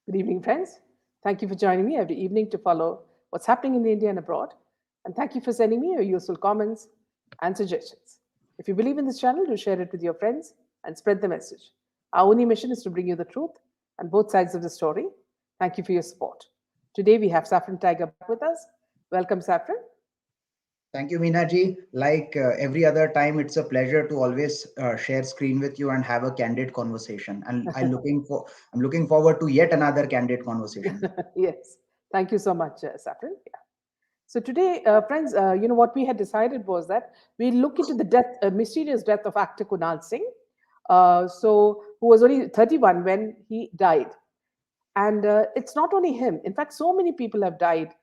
Good evening, friends. Thank you for joining me every evening to follow what's happening in India and abroad. And thank you for sending me your useful comments and suggestions. If you believe in this channel, do share it with your friends and spread the message. Our only mission is to bring you the truth and both sides of the story. Thank you for your support. Today we have Saffron Tiger back with us. Welcome, Saffron. Thank you, Meena ji. Like every other time, it's a pleasure to always share screen with you and have a candid conversation. And I'm looking forward to yet another candid conversation. Yes, thank you so much, Saffron. So today, friends, what we had decided was that we look into the mysterious death of actor Kunal Singh, who was only 31 when he died. And it's not only him. In fact, so many people have died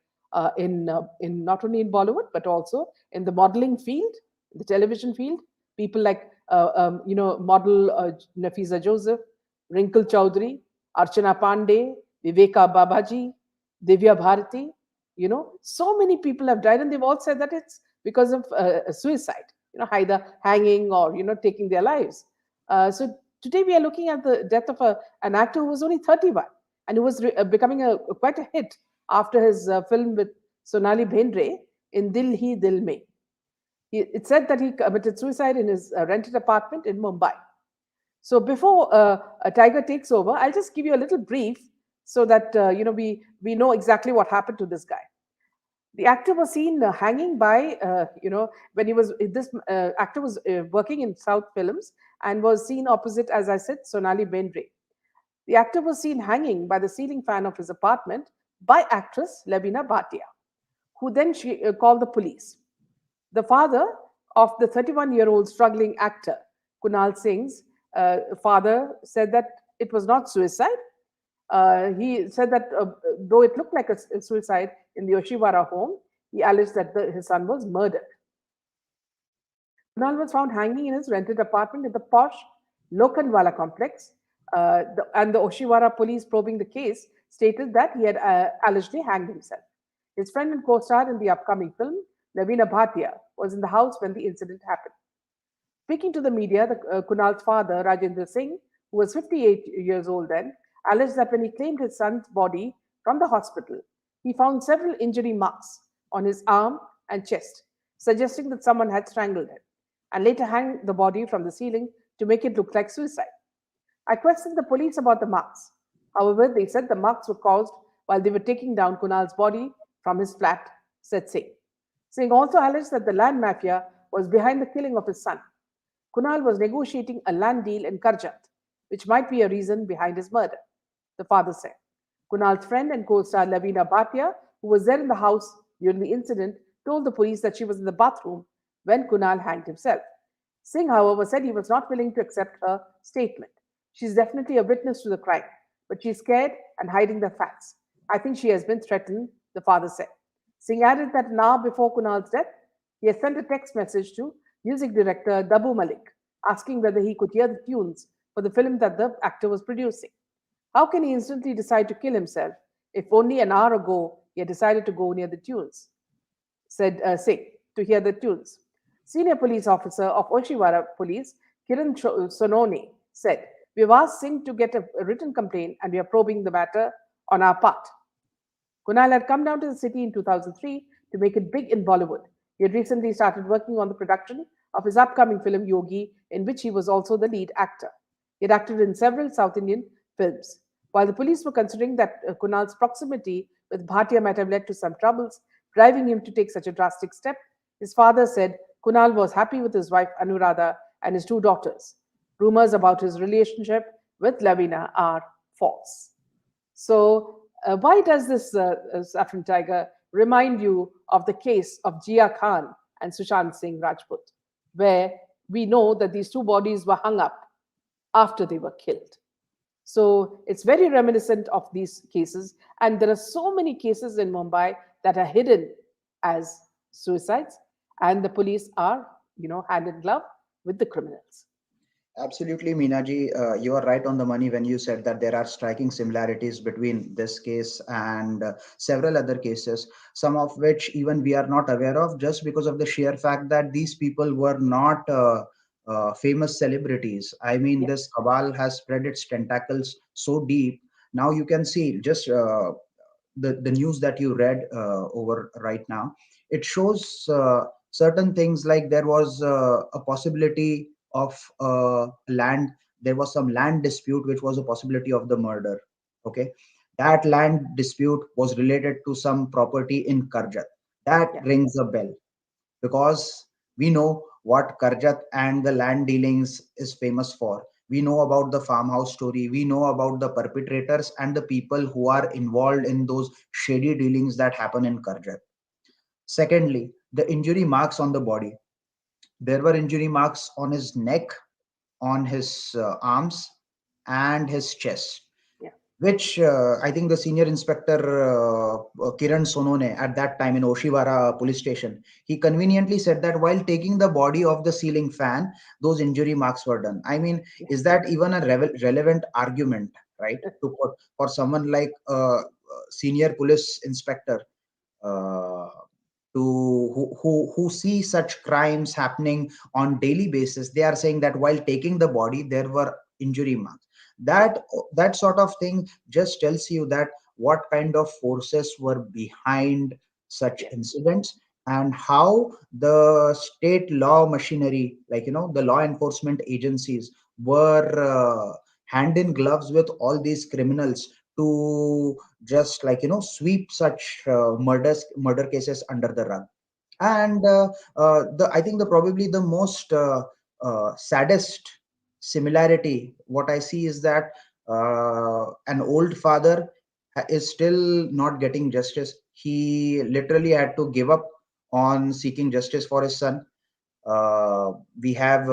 in not only in Bollywood but also in the modeling field, the television field. People like model Nafisa Joseph, Wrinkle Chowdhury, Archana Pandey, Viveka Babaji, Divya Bharati. So many people have died, and they've all said that it's because of suicide. Either hanging or taking their lives. So today we are looking at the death of an actor who was only 31 and who was becoming quite a hit after his film with Sonali Bendre in Dil Hi Dil Mein. It said that he committed suicide in his rented apartment in Mumbai. So before a Tiger takes over, I'll just give you a little brief so that we know exactly what happened to this guy. The actor was seen hanging by, when he was this actor was working in South Films and was seen opposite, as I said, Sonali Bendre. The actor was seen hanging by the ceiling fan of his apartment by actress Lavina Bhatia, who then called the police. The father of the 31-year-old struggling actor, Kunal Singh's father, said that it was not suicide. He said that though it looked like a suicide in the Oshiwara home, he alleged that his son was murdered. Kunal was found hanging in his rented apartment in the posh Lokanwala complex, and the Oshiwara police probing the case stated that he had allegedly hanged himself. His friend and co-star in the upcoming film, Lavina Bhatia, was in the house when the incident happened. Speaking to the media, Kunal's father, Rajendra Singh, who was 58 years old then, alleged that when he claimed his son's body from the hospital, he found several injury marks on his arm and chest, suggesting that someone had strangled him, and later hanged the body from the ceiling to make it look like suicide. I questioned the police about the marks. However, they said the marks were caused while they were taking down Kunal's body from his flat, said Singh. Singh also alleged that the land mafia was behind the killing of his son. Kunal was negotiating a land deal in Karjat, which might be a reason behind his murder, the father said. Kunal's friend and co-star Lavina Bhatia, who was there in the house during the incident, told the police that she was in the bathroom when Kunal hanged himself. Singh, however, said he was not willing to accept her statement. She's definitely a witness to the crime, but she's scared and hiding the facts. I think she has been threatened, the father said. Singh added that an hour before Kunal's death, he had sent a text message to music director Dabu Malik, asking whether he could hear the tunes for the film that the actor was producing. How can he instantly decide to kill himself if only an hour ago he had decided to go near the tunes? Said Singh, to hear the tunes. Senior police officer of Oshiwara Police, Kiran Sonone, said, "We have asked Singh to get a written complaint and we are probing the matter on our part." Kunal had come down to the city in 2003 to make it big in Bollywood. He had recently started working on the production of his upcoming film Yogi, in which he was also the lead actor. He had acted in several South Indian films. While the police were considering that Kunal's proximity with Bhatia might have led to some troubles, driving him to take such a drastic step, his father said Kunal was happy with his wife Anuradha and his two daughters. Rumors about his relationship with Lavina are false. So, why does this Saffron Tiger remind you of the case of Jia Khan and Sushant Singh Rajput, where we know that these two bodies were hung up after they were killed? So it's very reminiscent of these cases, and there are so many cases in Mumbai that are hidden as suicides, and the police are, hand in glove with the criminals. Absolutely, Meenaji. You are right on the money when you said that there are striking similarities between this case and several other cases, some of which even we are not aware of just because of the sheer fact that these people were not famous celebrities. I mean, Yeah. this cabal has spread its tentacles so deep Now you can see just the news that you read over right now. It shows certain things, like there was a possibility of land. There was some land dispute which was a possibility of the murder. Okay, that land dispute was related to some property in Karjat. That Yeah. rings a bell, because we know what Karjat and the land dealings is famous for. We know about the farmhouse story. We know about the perpetrators and the people who are involved in those shady dealings that happen in Karjat. Secondly, the injury marks on the body. There were injury marks on his neck, on his arms, and his chest, Yeah. which I think the senior inspector Kiran Sonone at that time in Oshiwara police station, he conveniently said that while taking the body of the ceiling fan, those injury marks were done. I mean, Yeah. is that even a relevant argument, right? To put for someone like a senior police inspector, uh, who see such crimes happening on daily basis, they are saying that while taking the body there were injury marks. That sort of thing just tells you that what kind of forces were behind such Yeah. incidents, and how the state law machinery, like the law enforcement agencies, were hand in gloves with all these criminals to just sweep such murder cases under the rug. And the I think the probably the most saddest similarity what I see is that an old father is still not getting justice. He literally had to give up on seeking justice for his son. We have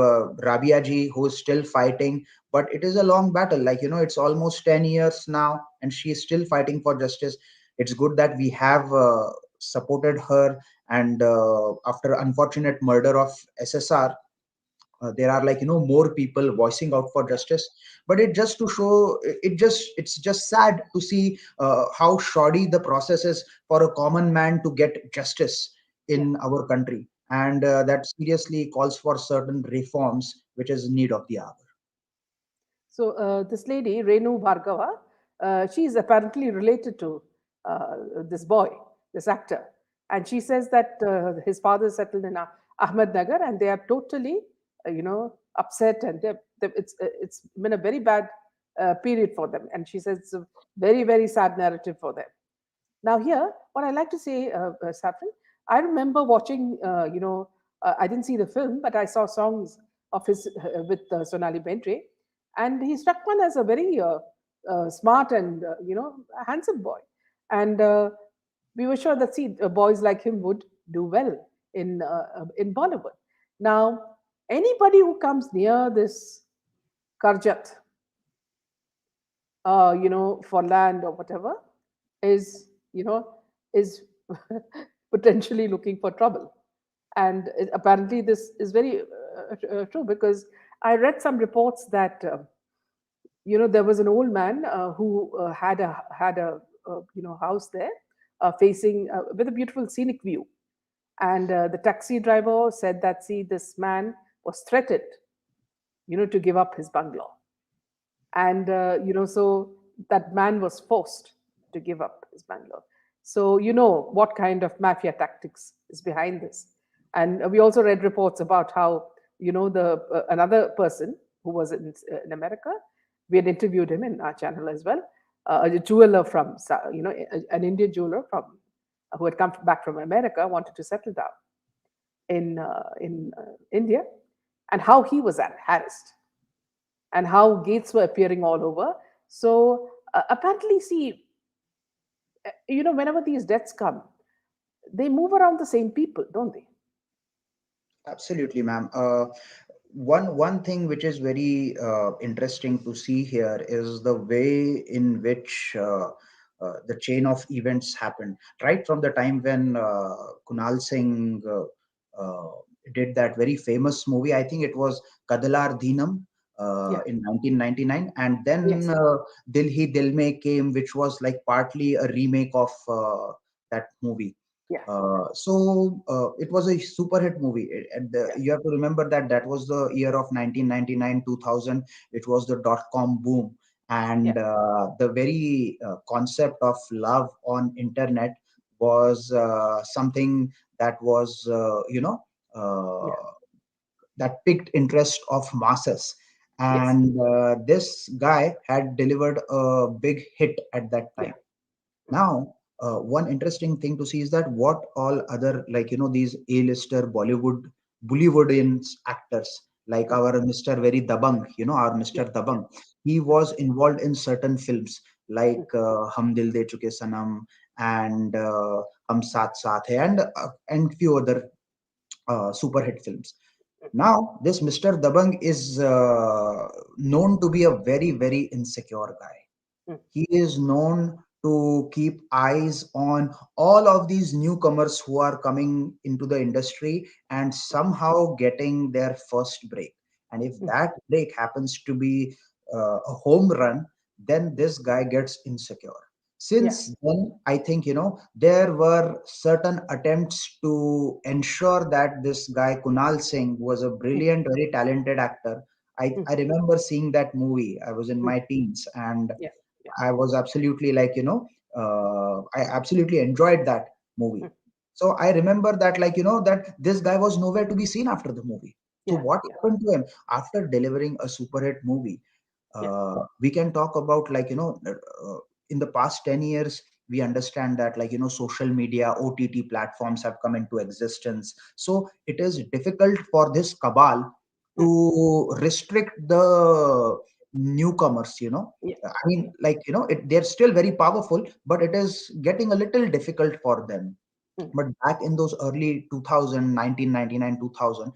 Rabia ji who is still fighting, but it is a long battle. It's almost 10 years now, and she is still fighting for justice. It's good that we have supported her, and after unfortunate murder of SSR, there are more people voicing out for justice. But it just to show it's just sad to see how shoddy the process is for a common man to get justice Yeah. in our country, and that seriously calls for certain reforms which is need of the hour. So this lady, Renu Bhargava, she is apparently related to this boy, this actor, and she says that his father settled in Ahmednagar, and they are totally, upset, and it's been a very bad period for them. And she says it's a very very sad narrative for them. Now, here, what I like to say, Saffron, I remember watching, I didn't see the film, but I saw songs of his with Sonali Bendre, and he struck one as a very smart and, handsome boy. And we were sure that, see, boys like him would do well in Bollywood. Now, anybody who comes near this Karjat, for land or whatever, is, is potentially looking for trouble. And apparently, this is very true, because I read some reports that there was an old man who had a house there, facing with a beautiful scenic view, and the taxi driver said that, see, this man was threatened, to give up his bungalow, and so that man was forced to give up his bungalow. So you know what kind of mafia tactics is behind this. And we also read reports about how, the another person who was in America, we had interviewed him in our channel as well, a jeweler from an Indian jeweler from who had come back from America, wanted to settle down in India, and how he was harassed, and how gates were appearing all over. So apparently, see, whenever these deaths come, they move around the same people, don't they? Absolutely, ma'am. One thing which is very interesting to see here is the way in which the chain of events happened right from the time when Kunal Singh did that very famous movie. I think it was Kadalar Deenam Yeah. in 1999, and then Yes. Dil Hi Dil Mein came, which was like partly a remake of that movie. Yeah. It was a super hit movie. Yeah. You have to remember that that was the year of 1999 2000. It was the dot com boom, and yeah, the very concept of love on internet was something that was yeah, that piqued interest of masses, yes, and this guy had delivered a big hit at that yeah, time. Now, one interesting thing to see is that what all other, like, these A-lister Bollywoodian actors, like mm, our Mr. Very Dabang, our yeah, Mr. yeah, Dabang, he mm, was involved in certain films like mm, Hum Dil De Chuke Sanam and Hum Saath Saath Hai, and few other super hit films. Now, this Mr. Dabang is known to be a very, very insecure guy. mm, He is known to keep eyes on all of these newcomers who are coming into the industry and somehow getting their first break. And if mm, that break happens to be a home run, then this guy gets insecure. yeah, Since then, I think, there were certain attempts to ensure that this guy, Kunal Singh, who was a mm, brilliant, very talented actor. mm, I remember seeing that movie. I was in mm, my teens, and yeah, yeah, I was absolutely like, I absolutely enjoyed that mm, movie. So I remember that, like, that this guy was nowhere to be seen after the movie. So yeah, what yeah, happened to him after delivering a super hit movie? yeah, We can talk about, like, in the past 10 years, we understand that, like, social media, OTT platforms have come into existence. So it is difficult for this cabal mm, to restrict the newcomers, yeah, I mean, like, they're still very powerful, but it is getting a little difficult for them. mm, But back in those early 2000, 1999, 2000,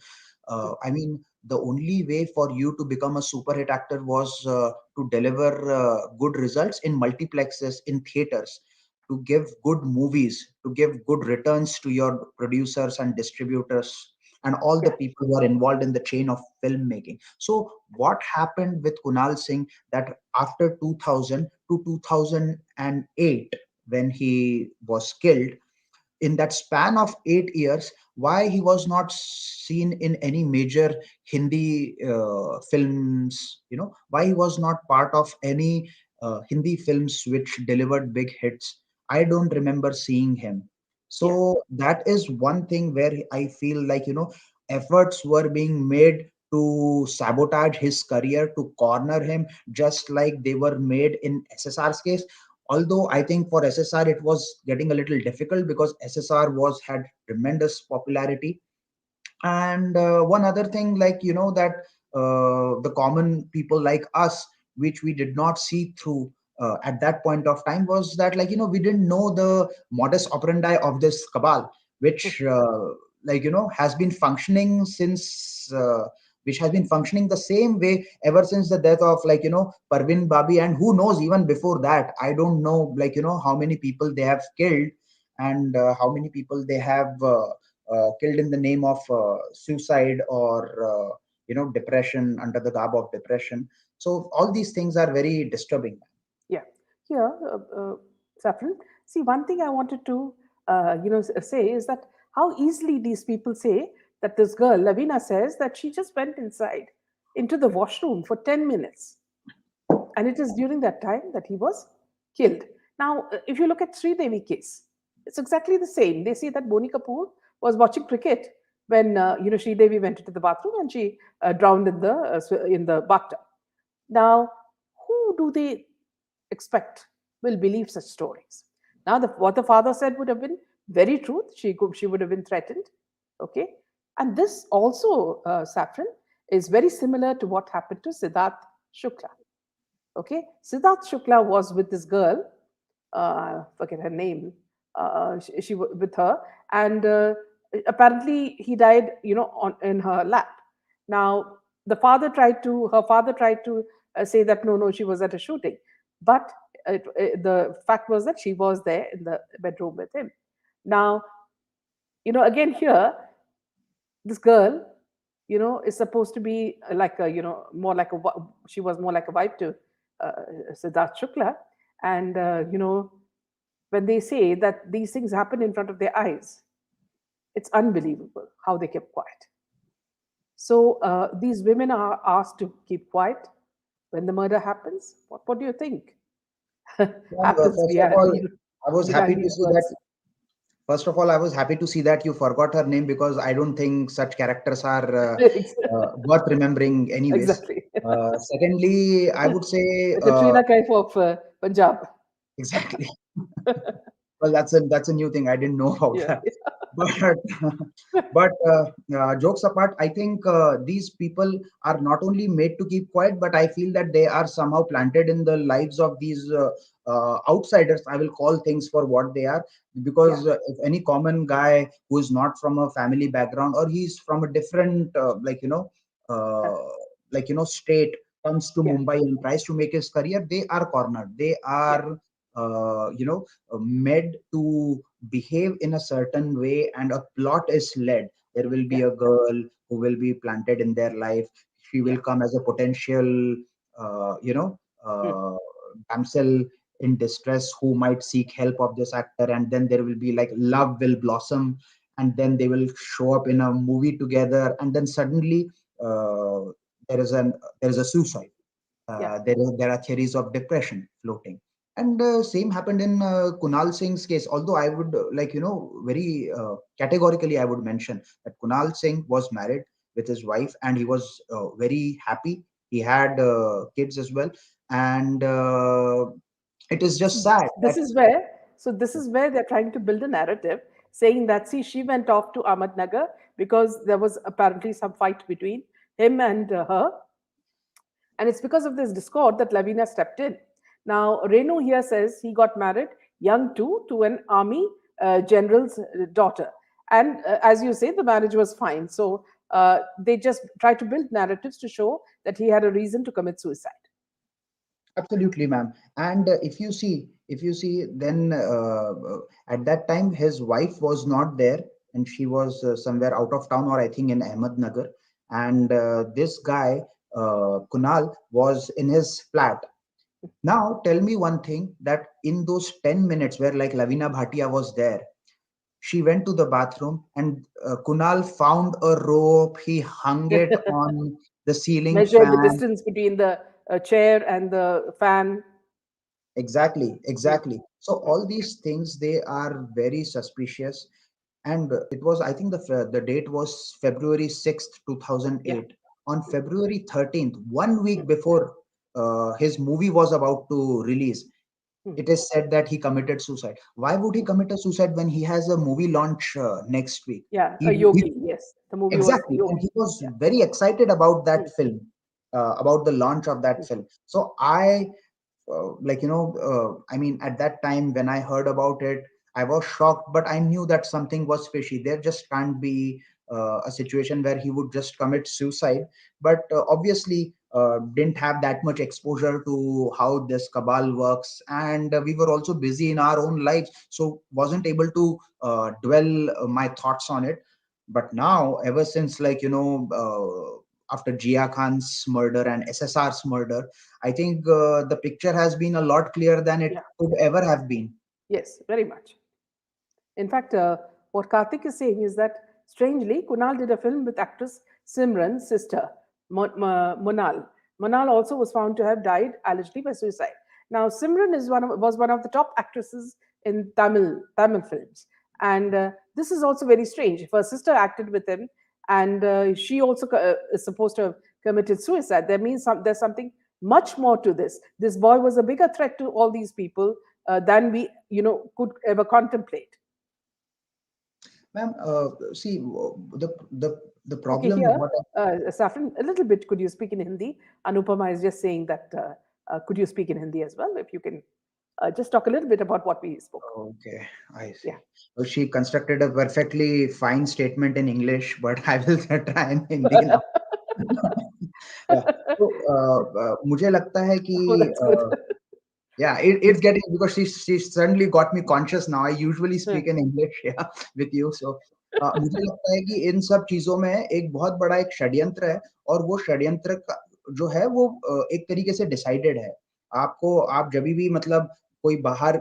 mm, I mean, the only way for you to become a super hit actor was to deliver good results in multiplexes, in theaters, to give good movies, to give good returns to your producers and distributors and all the yeah, people who are involved in the chain of filmmaking. So what happened with Kunal Singh, that after 2000 to 2008, when he was killed, in that span of 8 years, why he was not seen in any major Hindi films, why he was not part of any Hindi films which delivered big hits. I don't remember seeing him. yeah, So that is one thing where I feel like, efforts were being made to sabotage his career, to corner him, just like they were made in SSR's case. Although I think for SSR it was getting a little difficult because SSR was had tremendous popularity. And one other thing, like, that the common people like us, which we did not see through at that point of time, was that, like, we didn't know the modus operandi of this cabal, mm, which has been functioning since which has been functioning the same way ever since the death of, like, Parvin Babi, and who knows, even before that. I don't know, like, how many people they have killed, and how many people they have killed in the name of suicide, or depression, under the garb of depression. So all these things are very disturbing. yeah. Here, Saffron, see, one thing I wanted to, say is that how easily these people say that this girl, Lavina, says that she just went inside into the washroom for 10 minutes. And it is during that time that he was killed. Now, if you look at Sri Devi case, it's exactly the same. They say that Boni Kapoor was watching cricket when Sri Devi went into the bathroom and she drowned in the bathtub. Now, who do they expect will believe such stories? Now, what the father said would have been very true. She would have been threatened. Okay, and this also, Saffron, is very similar to what happened to Siddharth Shukla. Okay, Siddharth Shukla was with this girl, forget her name. She was with her, and apparently he died, in her lap. Now her father tried to say that no, no, she was at a shooting, but the fact was that she was there in the bedroom with him. Now, again here, this girl, is supposed to be like a, more like she was more like a wife to uh, Siddharth Shukla. And, when they say that these things happen in front of their eyes, it's unbelievable how they kept quiet. So these women are asked to keep quiet. when the murder happens? What do you think Well, happens first of all, I was happy behind to these see that. words? First of all, I was happy to see that you forgot her name because I don't think such characters are worth remembering, anyways. Exactly. Secondly, I would say The Katrina Kaif of Punjab. exactly. Well, that's a new thing. I didn't know about Yeah. that. But jokes apart, I think these people are not only made to keep quiet, but I feel that they are somehow planted in the lives of these outsiders. I will call things for what they are, Yeah. because if any common guy who is not from a family background, or he's from a different Yeah. uh, state, comes to Yeah. Mumbai and tries to make his career, they are cornered. They Yeah. are made to behave in a certain way, and a plot is led. There will be Yeah. a girl who will be planted in their life. She Yeah. will come as a potential uh, you know Hmm. uh, damsel in distress who might seek help of this actor, and then there will be like love will blossom, and then they will show up in a movie together, and then suddenly uh, there is a suicide. Yeah. There are theories of depression floating. And same happened in Kunal Singh's case. Although I would very categorically, I would mention that Kunal Singh was married with his wife, and he was very happy. He had kids as well. And it is just So sad this that is where this is where they're trying to build a narrative saying that, see, she went off to Ahmednagar because there was apparently some fight between him and her, and it's because of this discord that Lavina stepped in. Now, Renu here says he got married young too to an army general's daughter. And as you say, the marriage was fine. So they just try to build narratives to show that he had a reason to commit suicide. absolutely, ma'am. And if you see, then at that time his wife was not there, and she was somewhere out of town, or I think in Ahmednagar. And this guy, Kunal, was in his flat. Now, tell me one thing, that in those 10 minutes where like Lavina Bhatia was there, she went to the bathroom, and Kunal found a rope, he hung it on the ceiling Measure the fan. distance between the chair and the fan. Exactly, Mm, exactly. So mm, all these things, they are very suspicious. And it was, I think the date was February 6th, yeah. 2008. On Mm, February 13th, one mm, week before his movie was about to release, mm. it is said that he committed suicide. Why would he commit a suicide when he has a movie launch next week? Yeah, a He yogi. Yes, the movie was Exactly, and Yogi. he was Yeah. very excited about that Mm, film, about the launch of that mm, film. So I I mean, at that time when I heard about it, I was shocked, but I knew that something was fishy. There just can't be a situation where he would just commit suicide. But obviously didn't have that much exposure to how this cabal works, and we were also busy in our own lives, so wasn't able to dwell my thoughts on it. But now, ever since after Jia Khan's murder and SSR's murder, I think the picture has been a lot clearer than it yeah. could ever have been. Yes, very much. In fact, what Karthik is saying is that strangely, Kunal did a film with actress Simran's sister, Monal. Monal also was found to have died allegedly by suicide. Now, Simran was one of the top actresses in Tamil films, and this is also very strange. If her sister acted with him, and she also is supposed to have committed suicide, there's something much more to this. This boy was a bigger threat to all these people than we could ever contemplate. Ma'am, see, the Okay, problem, here, what Saffron, a little bit, could you speak in Hindi? Anupama is just saying that, could you speak in Hindi as well? If you can just talk a little bit about what we spoke. Okay, I Yeah. see. Well, she constructed a perfectly fine statement in English, but I will try in Hindi now. Yeah. So, मुझे लगता है कि Oh, that's good. yeah, it's getting, because she suddenly got me conscious now. I usually Hmm. speak in English, yeah, with you. So मुझे लगता है कि इन सब चीजों में एक बहुत बड़ा एक षड्यंत्र है, और वो षड्यंत्र जो है वो एक तरीके से डिसाइडेड है। आप जब भी मतलब कोई बाहर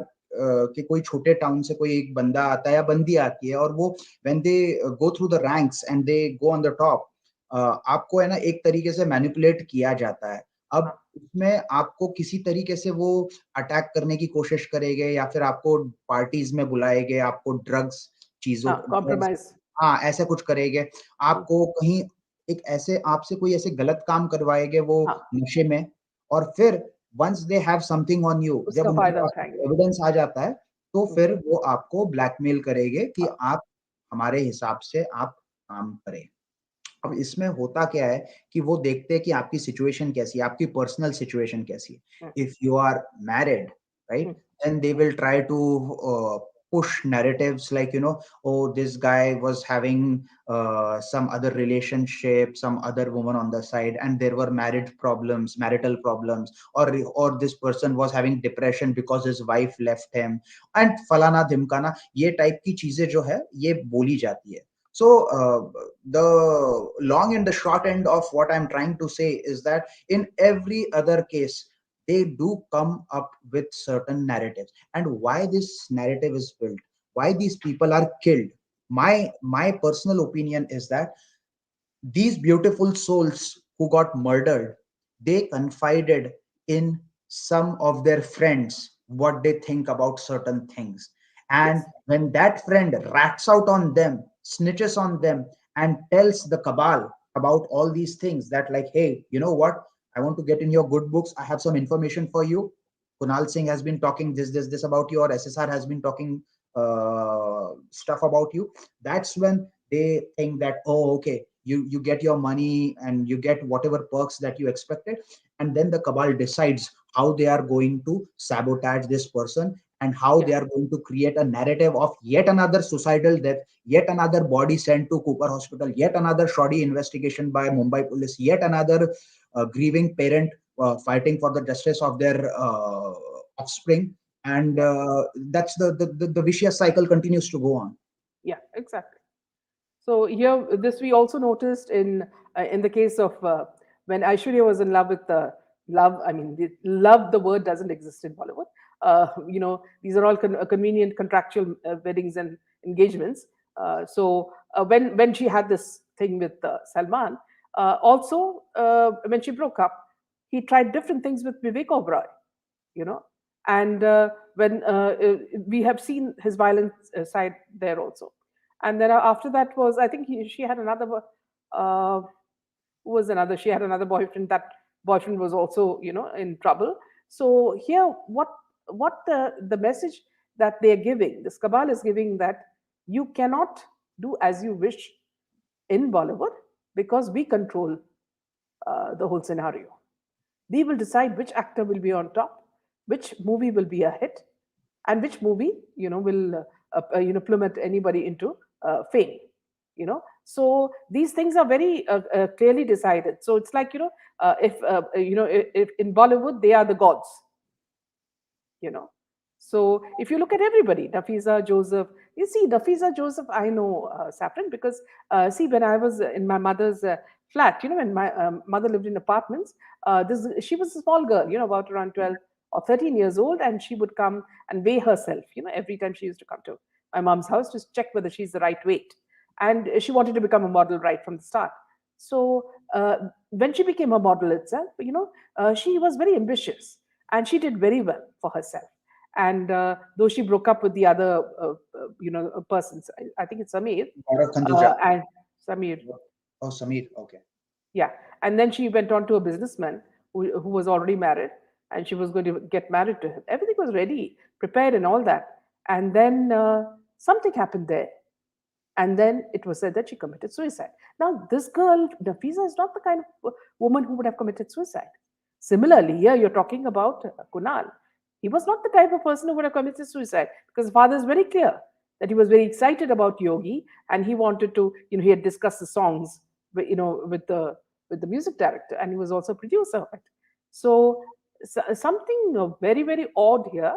के कोई छोटे टाउन से कोई एक बंदा आता है या बंदी आती है, और वो when they go through the ranks and they go on the top, आपको है ना एक तरीके से मैनिपुलेट किया जाता है। अब उसमें आपको किसी तरीके से वो अटैक करने की कोशिश करेंगे या फिर आपको पार्टीज में बुलाएंगे, आपको ड्रग्स चीजों हाँ, ड्रग्स, कॉम्प्रोमाइज। हाँ ऐसे कुछ करेंगे, आपको कहीं एक ऐसे आपसे कोई ऐसे गलत काम करवाएंगे वो हाँ, नशे में, और फिर once they have something on you, जब उसका उनके फायदा पास उठाएंगे। एविडेंस आ जाता है तो हम्म, फिर वो आपको ब्लैकमेल करेंगे कि हाँ, आप हमारे हिसाब से आप काम करें। अब इसमें होता क्या है कि वो देखते हैं कि आपकी सिचुएशन कैसी है, आपकी पर्सनल सिचुएशन कैसी हम्म, है। If you are married, hmm, right, then they will try to push narratives like, oh, this guy was having some other relationship, some other woman on the side, and there were marriage problems, marital problems, or this person was having depression because his wife left him, and falana dhimkana, ये type की चीजें जो है ये बोली जाती है। So the long and the short end of what I'm trying to say is that in every other case, they do come up with certain narratives, and why this narrative is built, why these people are killed. My personal opinion is that these beautiful souls who got murdered, they confided in some of their friends what they think about certain things. And yes, when that friend rats out on them, snitches on them, and tells the cabal about all these things, that, like, hey, you know what? I want to get in your good books. I have some information for you. Kunal Singh has been talking this about you, or SSR has been talking stuff about you. That's when they think that, oh, okay, you get your money and you get whatever perks that you expected, and then the cabal decides how they are going to sabotage this person, and how yeah, they are going to create a narrative of yet another suicidal death, yet another body sent to Cooper Hospital, yet another shoddy investigation by Mumbai police, yet another grieving parent fighting for the justice of their offspring, and yeah, that's the vicious cycle continues to go on. yeah, exactly. So here, this we also noticed in the case of when Aishwarya was in love with love. I mean, love, the word doesn't exist in Bollywood. These are all convenient contractual weddings and engagements. When she had this thing with Salman, also when she broke up, he tried different things with Vivek Oberoi. You know, and when we have seen his violent side there also. And then after that was, I think she had another uh, who was another, she had another boyfriend. That boyfriend was also, in trouble. So here, what the message that they're giving, this cabal is giving, that you cannot do as you wish in Bollywood, because we control the whole scenario. We will decide which actor will be on top, which movie will be a hit, and which movie, will plummet anybody into fame. So these things are very clearly decided. So it's like, if in Bollywood they are the gods, you know. So if you look at everybody, Nafisa, Joseph, you see, Nafisa, Joseph, I know Saffron, because see, when I was in my mother's flat, when my mother lived in apartments, she was a small girl, about around 12 or 13 years old, and she would come and weigh herself, every time she used to come to my mom's house to check whether she's the right weight. And she wanted to become a model right from the start. So when she became a model itself, she was very ambitious, and she did very well for herself. And though she broke up with the other, persons, I think it's Samir, Gaurav Khanduja. and Samir, Oh, Samir. Okay. yeah. And then she went on to a businessman who was already married, and she was going to get married to him. Everything was ready, prepared, and all that. And then something happened there. And then it was said that she committed suicide. Now, this girl, Nafisa, is not the kind of woman who would have committed suicide. Similarly, here you're talking about Kunal. He was not the type of person who would have committed suicide, because the father is very clear that he was very excited about Yogi, and he wanted to, he had discussed the songs, with the music director, and he was also a producer of it. So something very, very odd here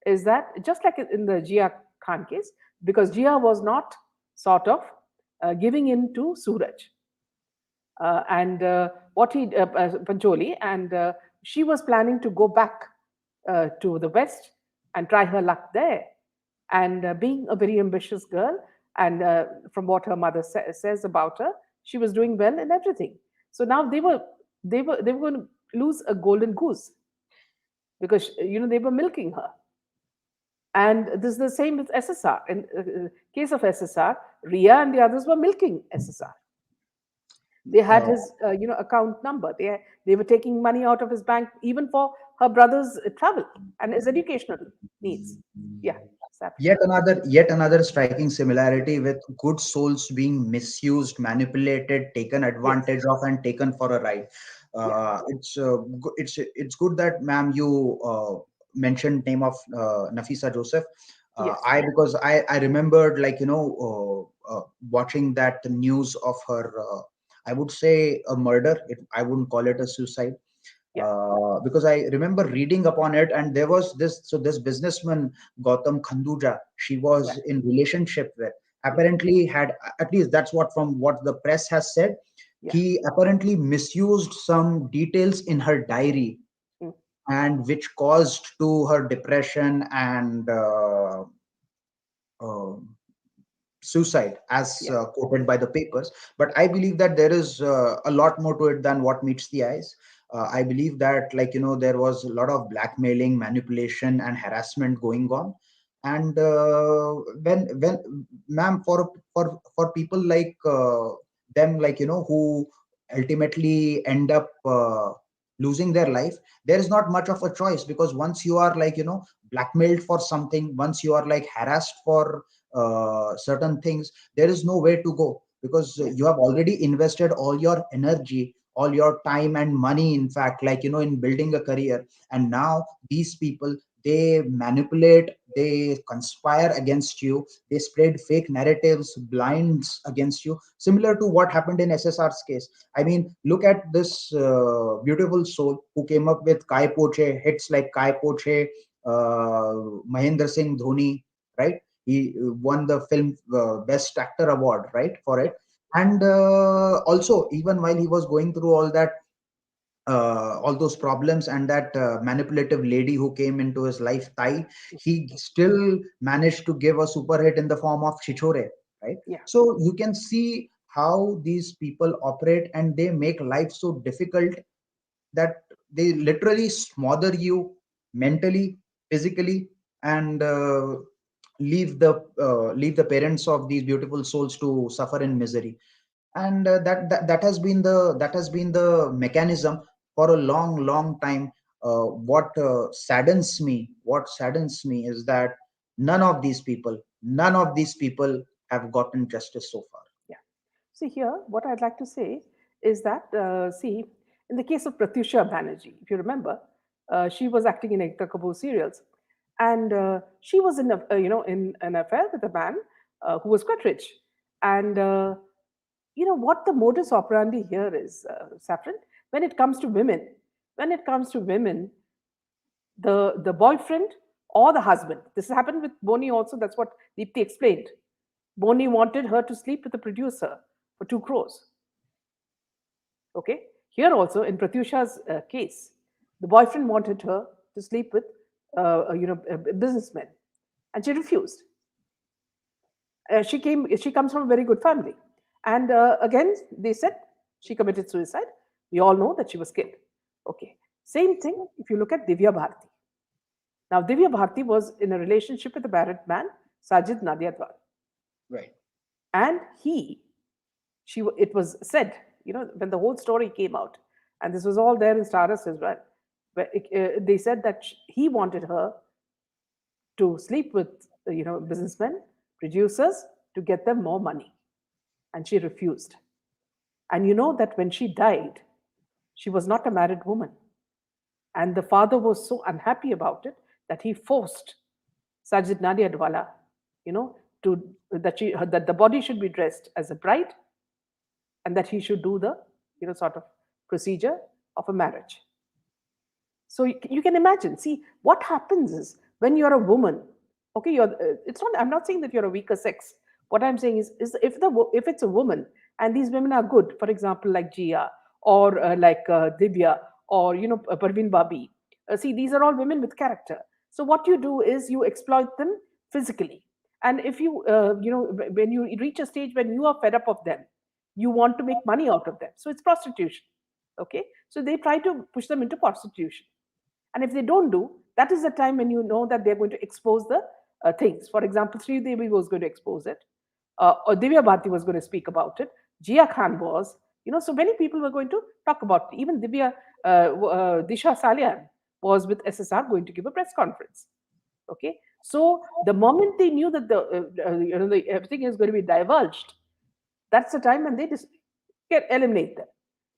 is that, just like in the Jia Khan case, because Jia was not sort of giving in to Suraj, and what he Pancholi, and she was planning to go back to the west and try her luck there. And being a very ambitious girl, and from what her mother says about her, she was doing well in everything. So now they were going to lose a golden goose because they were milking her. And this is the same with SSR. In case of SSR, Ria and the others were milking SSR. They had Uh, his account number. They were taking money out of his bank even for her brother's travel and his educational needs. Yeah, Saffron. yet another striking similarity with good souls being misused, manipulated, taken Yes. advantage of, and taken for a ride. Yeah. It's good that, ma'am, you mentioned name of Nafisa Joseph. Yes. I because I remembered, like, watching that news of her. I would say a murder. I wouldn't call it a suicide, Yeah. because I remember reading upon it, and there was this. So this businessman Gautam Khanduja, she Yeah. was in relationship with. Yeah. Apparently, had, at least that's what from what the press has said. Yeah. He apparently misused some details in her diary, Mm. and which caused to her depression and uh, suicide, as Yeah. quoted by the papers. But I believe that there is a lot more to it than what meets the eyes. I believe that, like, there was a lot of blackmailing, manipulation, and harassment going on. And when ma'am, for people like them, like, who ultimately end up losing their life, there is not much of a choice, because once you are, like, blackmailed for something, once you are, like, harassed for certain things, there is no way to go, because Yeah. you have already invested all your energy, all your time and money, in fact, like, in building a career. And now these people, they manipulate, they conspire against you, they spread fake narratives, blinds against you, similar to what happened in SSR's case. I mean, look at this beautiful soul who came up with Kai Poche hits, like Kai Poche, Mahendra Singh Dhoni, right? He won the film best actor award, right, for Yeah. it. And also, even while he was going through all that, all those problems, and that manipulative lady who came into his life, Tai, he still managed to give a super hit in the form of Chichore, right? Yeah. So you can see how these people operate, and they make life so difficult that they literally smother you mentally, physically, and leave the parents of these beautiful souls to suffer in misery. And that has been the mechanism for a long time. What saddens me is that none of these people have gotten justice so far. Yeah. See here, what I'd like to say is that, see, in the case of Pratyusha Banerjee, if you remember, she was acting in Ekta Kapoor serials, and she was in an affair with a man who was quite rich, and what the modus operandi here is, Saffron, when it comes to women, when it comes to women, the boyfriend or the husband. This happened with Boni also. That's what Deepthi explained. Boni wanted her to sleep with the producer for 2 crores. Okay. Here also in Pratyusha's case, the boyfriend wanted her to sleep with a businessman, and she refused. She comes from a very good family, and again they said she committed suicide. We all know that she was killed. Okay. Same thing if you look at Divya Bharti. Now, Divya Bharti was in a relationship with a married man, Sajid Nadiadwal. Right. And it was said, when the whole story came out, and this was all there in Stardust as well, where they said that he wanted her to sleep with, businessmen, producers, to get them more money. And she refused. And you know that when she died, she was not a married woman. And the father was so unhappy about it that he forced Sajid Nadiadwala, that the body should be dressed as a bride, and that he should do the, sort of procedure of a marriage. So you can imagine. See, what happens is when you're a woman, okay, it's not. I'm not saying that you're a weaker sex. What I'm saying is if it's a woman and these women are good, for example, like Jia or like Divya or Parveen Babi. See, these are all women with character. So what you do is you exploit them physically, and if when you reach a stage when you are fed up of them, you want to make money out of them. So it's prostitution. Okay, so they try to push them into prostitution. And if they don't do, that is the time when you know that they're going to expose the things. For example, Sri Devi was going to expose it, or Divya Bharti was going to speak about it. Jia Khan was, so many people were going to talk about it. Even Disha Salian was with SSR going to give a press conference. Okay, so the moment they knew that everything is going to be divulged, that's the time when they just eliminate them.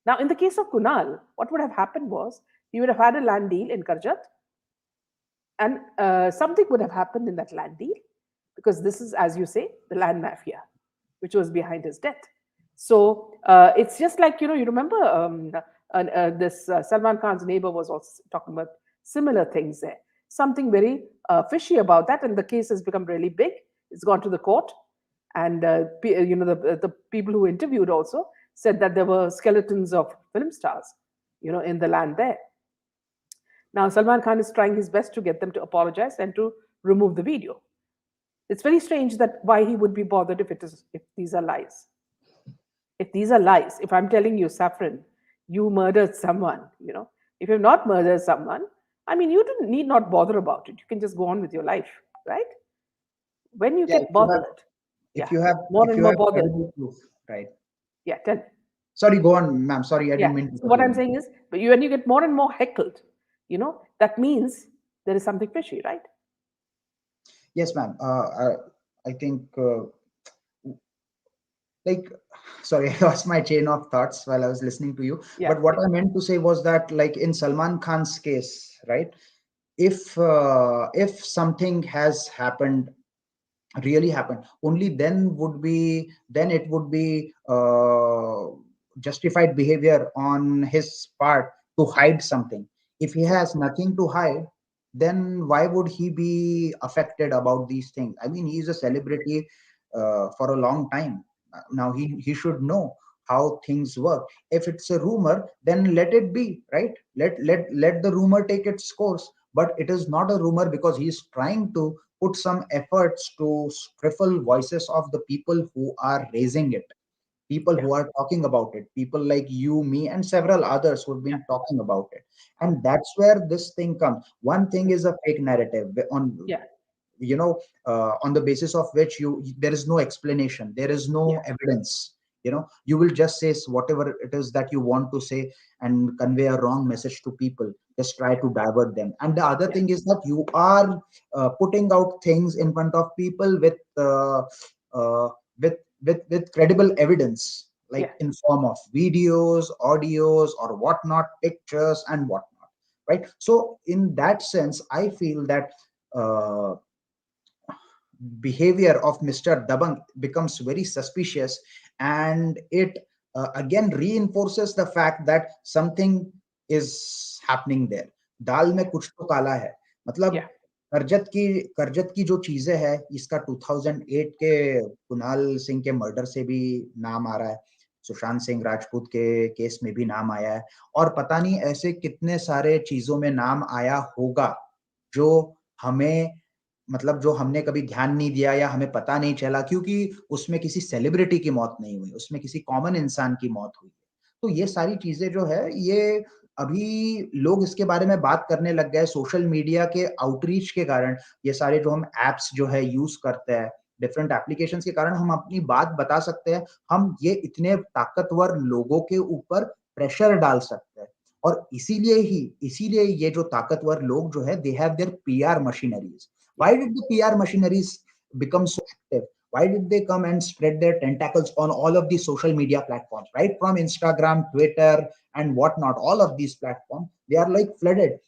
Now, in the case of Kunal, what would have happened was he would have had a land deal in Karjat, and something would have happened in that land deal, because this is, as you say, the land mafia, which was behind his death. So it's just like, you remember this Salman Khan's neighbor was also talking about similar things there. Something very fishy about that, and the case has become really big. It's gone to the court, and the people who interviewed also said that there were skeletons of film stars, in the land there. Now, Salman Khan is trying his best to get them to apologize and to remove the video. It's very strange that why he would be bothered if these are lies. If these are lies, if I'm telling you, Saffron, you murdered someone, if you've not murdered someone, I mean, you need not bother about it. You can just go on with your life, right? When you Yeah, get bothered, if yeah, you have more if and you more have bothered, credible proof, right? yeah, tell me. Sorry, go on, ma'am. Sorry, I Yeah. didn't mean to So cut what you I'm in. saying is, but when you get more and more heckled, that means there is something fishy, right? Yes, ma'am. I think like sorry, I lost my chain of thoughts while I was listening to you. Yeah, But what yeah, I meant to say was that, like in Salman Khan's case, right? If something has happened, really happened, only then it would be justified behavior on his part to hide something. If he true. has nothing to hide, then why would he be affected about these things? I mean, he's a celebrity for a long time. Now he should know how things work. If it's a rumor, then let it be, right? Let the rumor take its course. But it is not a rumor because he's trying to put some efforts to stifle voices of the people who are raising it, people Yeah, who are talking about it, people like you, me, and several others who have yeah, been talking about it. yeah, And that's where this thing comes. One thing is a fake narrative on, yeah, on the basis of which there is no explanation, there is yeah, no evidence. You will just say whatever it is that you want to say and convey a wrong message to people, just try yeah, to divert them. And the other yeah, thing is that you are putting out things in front of people uh, with with credible evidence, yeah, like in form of videos, audios, or whatnot, pictures and whatnot, right? So in that sense, I feel that uh, behavior of Mr. Dabang becomes very suspicious, and it again reinforces the fact that something is happening there. दाल में yeah, कुछ तो काला है. मतलब yeah, Karjat की जो चीजें है, इसका 2008 के कुणाल सिंह के मर्डर से भी नाम आ रहा है, सुशांत सिंह राजपूत के केस में भी नाम आया है, और पता नहीं ऐसे कितने सारे चीजों में नाम आया होगा जो हमें, मतलब जो हमने कभी ध्यान नहीं दिया या हमें पता नहीं चला, क्योंकि उसमें किसी सेलिब्रिटी की मौत नहीं हुई, उसमें किसी कॉमन इंसान की मौत हुई है। तो ये सारी चीजें जो है, ये अभी लोग इसके बारे में बात करने लग गए सोशल मीडिया के आउटरीच के कारण। ये सारे जो हम एप्स जो है यूज करते हैं, डिफरेंट एप्लीकेशंस के कारण हम अपनी बात बता सकते हैं। हम ये इतने ताकतवर लोगों के ऊपर प्रेशर डाल सकते हैं, और इसीलिए ये जो ताकतवर लोग जो है, they have their PR machineries. yeah, Why did the PR machineries become so active? Why did they come and spread their tentacles on all of these social media platforms, right? From Instagram, Twitter, and whatnot, all of these platforms, they are like flooded.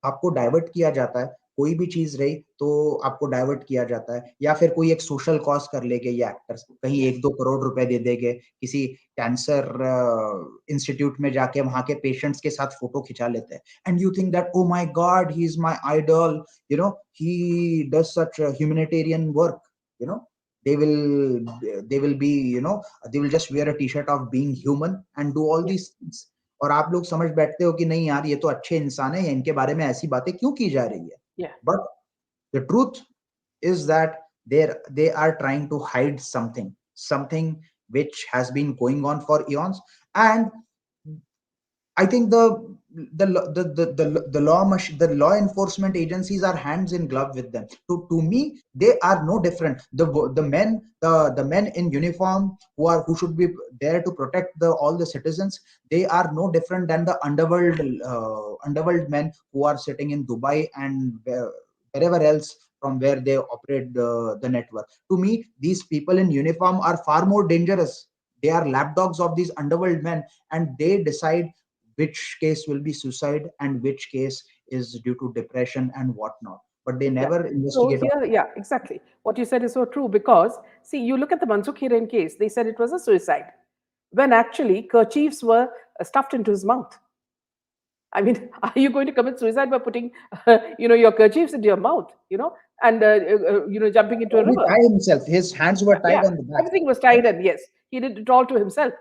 आपको divert किया जाता है, कोई भी चीज रही तो आपको डाइवर्ट किया जाता है, या फिर कोई एक सोशल कॉज कर लेंगे ये एक्टर्स, कहीं yeah, 1-2 करोड़ रुपए दे देंगे किसी कैंसर इंस्टीट्यूट में जाके वहां के पेशेंट्स के साथ फोटो खिंचा लेते हैं, and you think that oh my God he is my idol, he does such a humanitarian work, you know they will they will be they will just wear a t-shirt of being human and do all yeah, these things. और आप लोग समझ बैठते हो कि नहीं यार, ये तो अच्छे इंसान है, इनके बारे में ऐसी बातें क्यों की जा रही है? yeah, but the truth is that they are trying to hide something which has been going on for eons. And I think the law enforcement agencies are hands in glove with them. To me, they are no different. The men in uniform who should be there to protect all the citizens, they are no different than the underworld men who are sitting in Dubai and wherever else from where they operate the network. To me, these people in uniform are far more dangerous. They are lapdogs of these underworld men, and they decide which case will be suicide and which case is due to depression and whatnot. But they Yeah. never So investigate. here, yeah, exactly. What you said is so true because, see, you look at the Mansukh Hiren case, they said it was a suicide when actually kerchiefs were stuffed into his mouth. I mean, are you going to commit suicide by putting, your kerchiefs into your mouth, and, jumping into a He river? tied himself. His hands were Yeah, tied yeah. on the back. Everything was tied, and yes, he did it all to himself.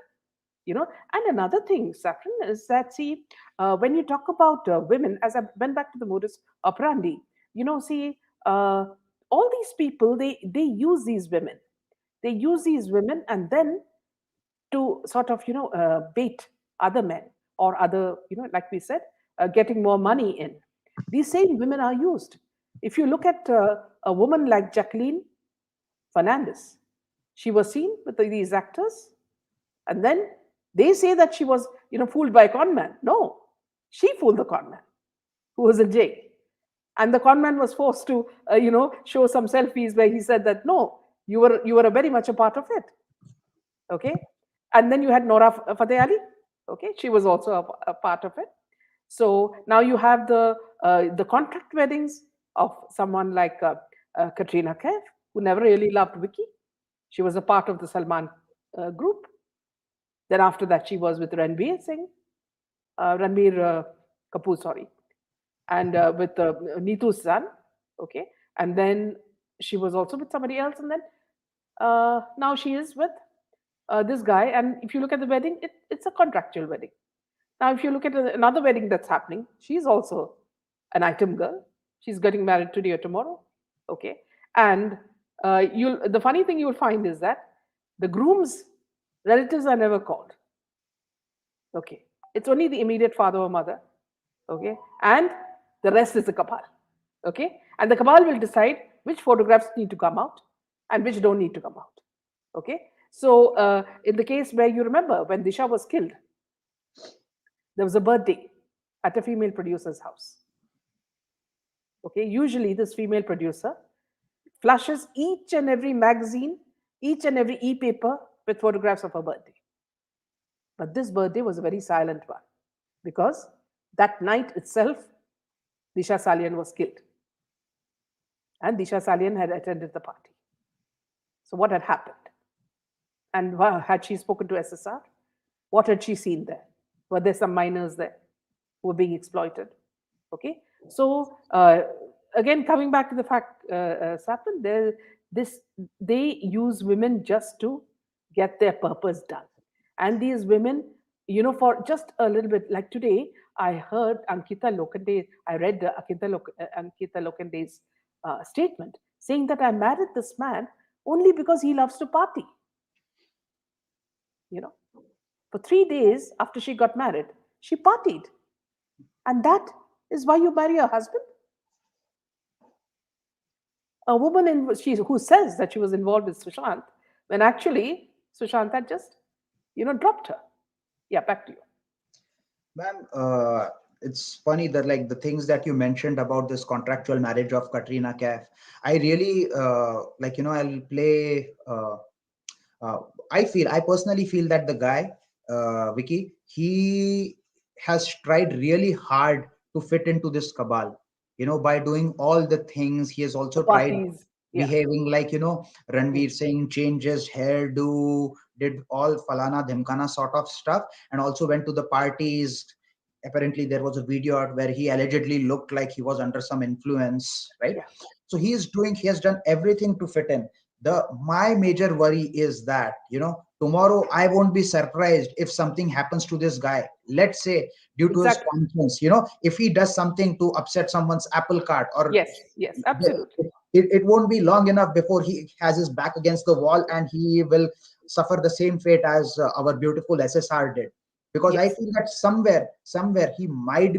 And another thing, Saffron, is that, see, when you talk about women, as I went back to the modus operandi, see, all these people, they use these women. They use these women, and then to sort of bait other men or other, like we said, getting more money in. These same women are used. If you look at a woman like Jacqueline Fernandez, she was seen with these actors, and then they say that she was, fooled by a con man. No, she fooled the con man who was in jail. And the con man was forced to, show some selfies where he said that, no, you were very much a part of it. Okay. And then you had Nora Fateh Ali. Okay. She was also a part of it. So now you have the contract weddings of someone like Katrina Kaif, who never really loved Vicky. She was a part of the Salman group. Then after that, she was with Ranveer Singh, Ranveer Kapoor, sorry, and with Neetu's son. Okay, and then she was also with somebody else, and then now she is with this guy. And if you look at the wedding, it's a contractual wedding. Now, if you look at another wedding that's happening, she's also an item girl. She's getting married today or tomorrow. Okay, and you'll the funny thing you'll find is that the groom's relatives are never called. Okay, it's only the immediate father or mother. Okay, and the rest is the cabal. Okay, and the cabal will decide which photographs need to come out and which don't need to come out. Okay, so in the case where you remember when Disha was killed, there was a birthday at a female producer's house. Okay, usually this female producer flashes each and every magazine, each and every e-paper with photographs of her birthday. But this birthday was a very silent one because that night itself, Disha Salian was killed. And Disha Salian had attended the party. So, what had happened? And had she spoken to SSR? What had she seen there? Were there some minors there who were being exploited? Okay. So, again, coming back to the fact, Saffron, they use women just to get their purpose done. And these women, for just a little bit, like today, I heard Ankita Lokande, I read Ankita Lokande's statement saying that I married this man only because he loves to party. You know, for 3 days after she got married, she partied. And that is why you marry a husband? A woman who says that she was involved with Sushant, when actually Sushant had just, dropped her. Yeah, back to you. Ma'am, it's funny that like the things that you mentioned about this contractual marriage of Katrina Kaif, I really I'll play. Uh, I personally feel that the guy, Vicky, he has tried really hard to fit into this cabal. By doing all the things, he has The also tried parties, yeah, behaving like mm, Ranveer Singh, changes hairdo, did all falana dhimkana sort of stuff, and also went to the parties. Apparently, there was a video out where he allegedly looked like he was under some influence, right? yeah, So he has done everything to fit in. My major worry is that tomorrow I won't be surprised if something happens to this guy. Let's say due to his exactly. conscience, if he does something to upset someone's apple cart, or Yes, yes, absolutely. it won't be long enough before he has his back against the wall and he will suffer the same fate as our beautiful SSR did. because I Yes. feel that somewhere he might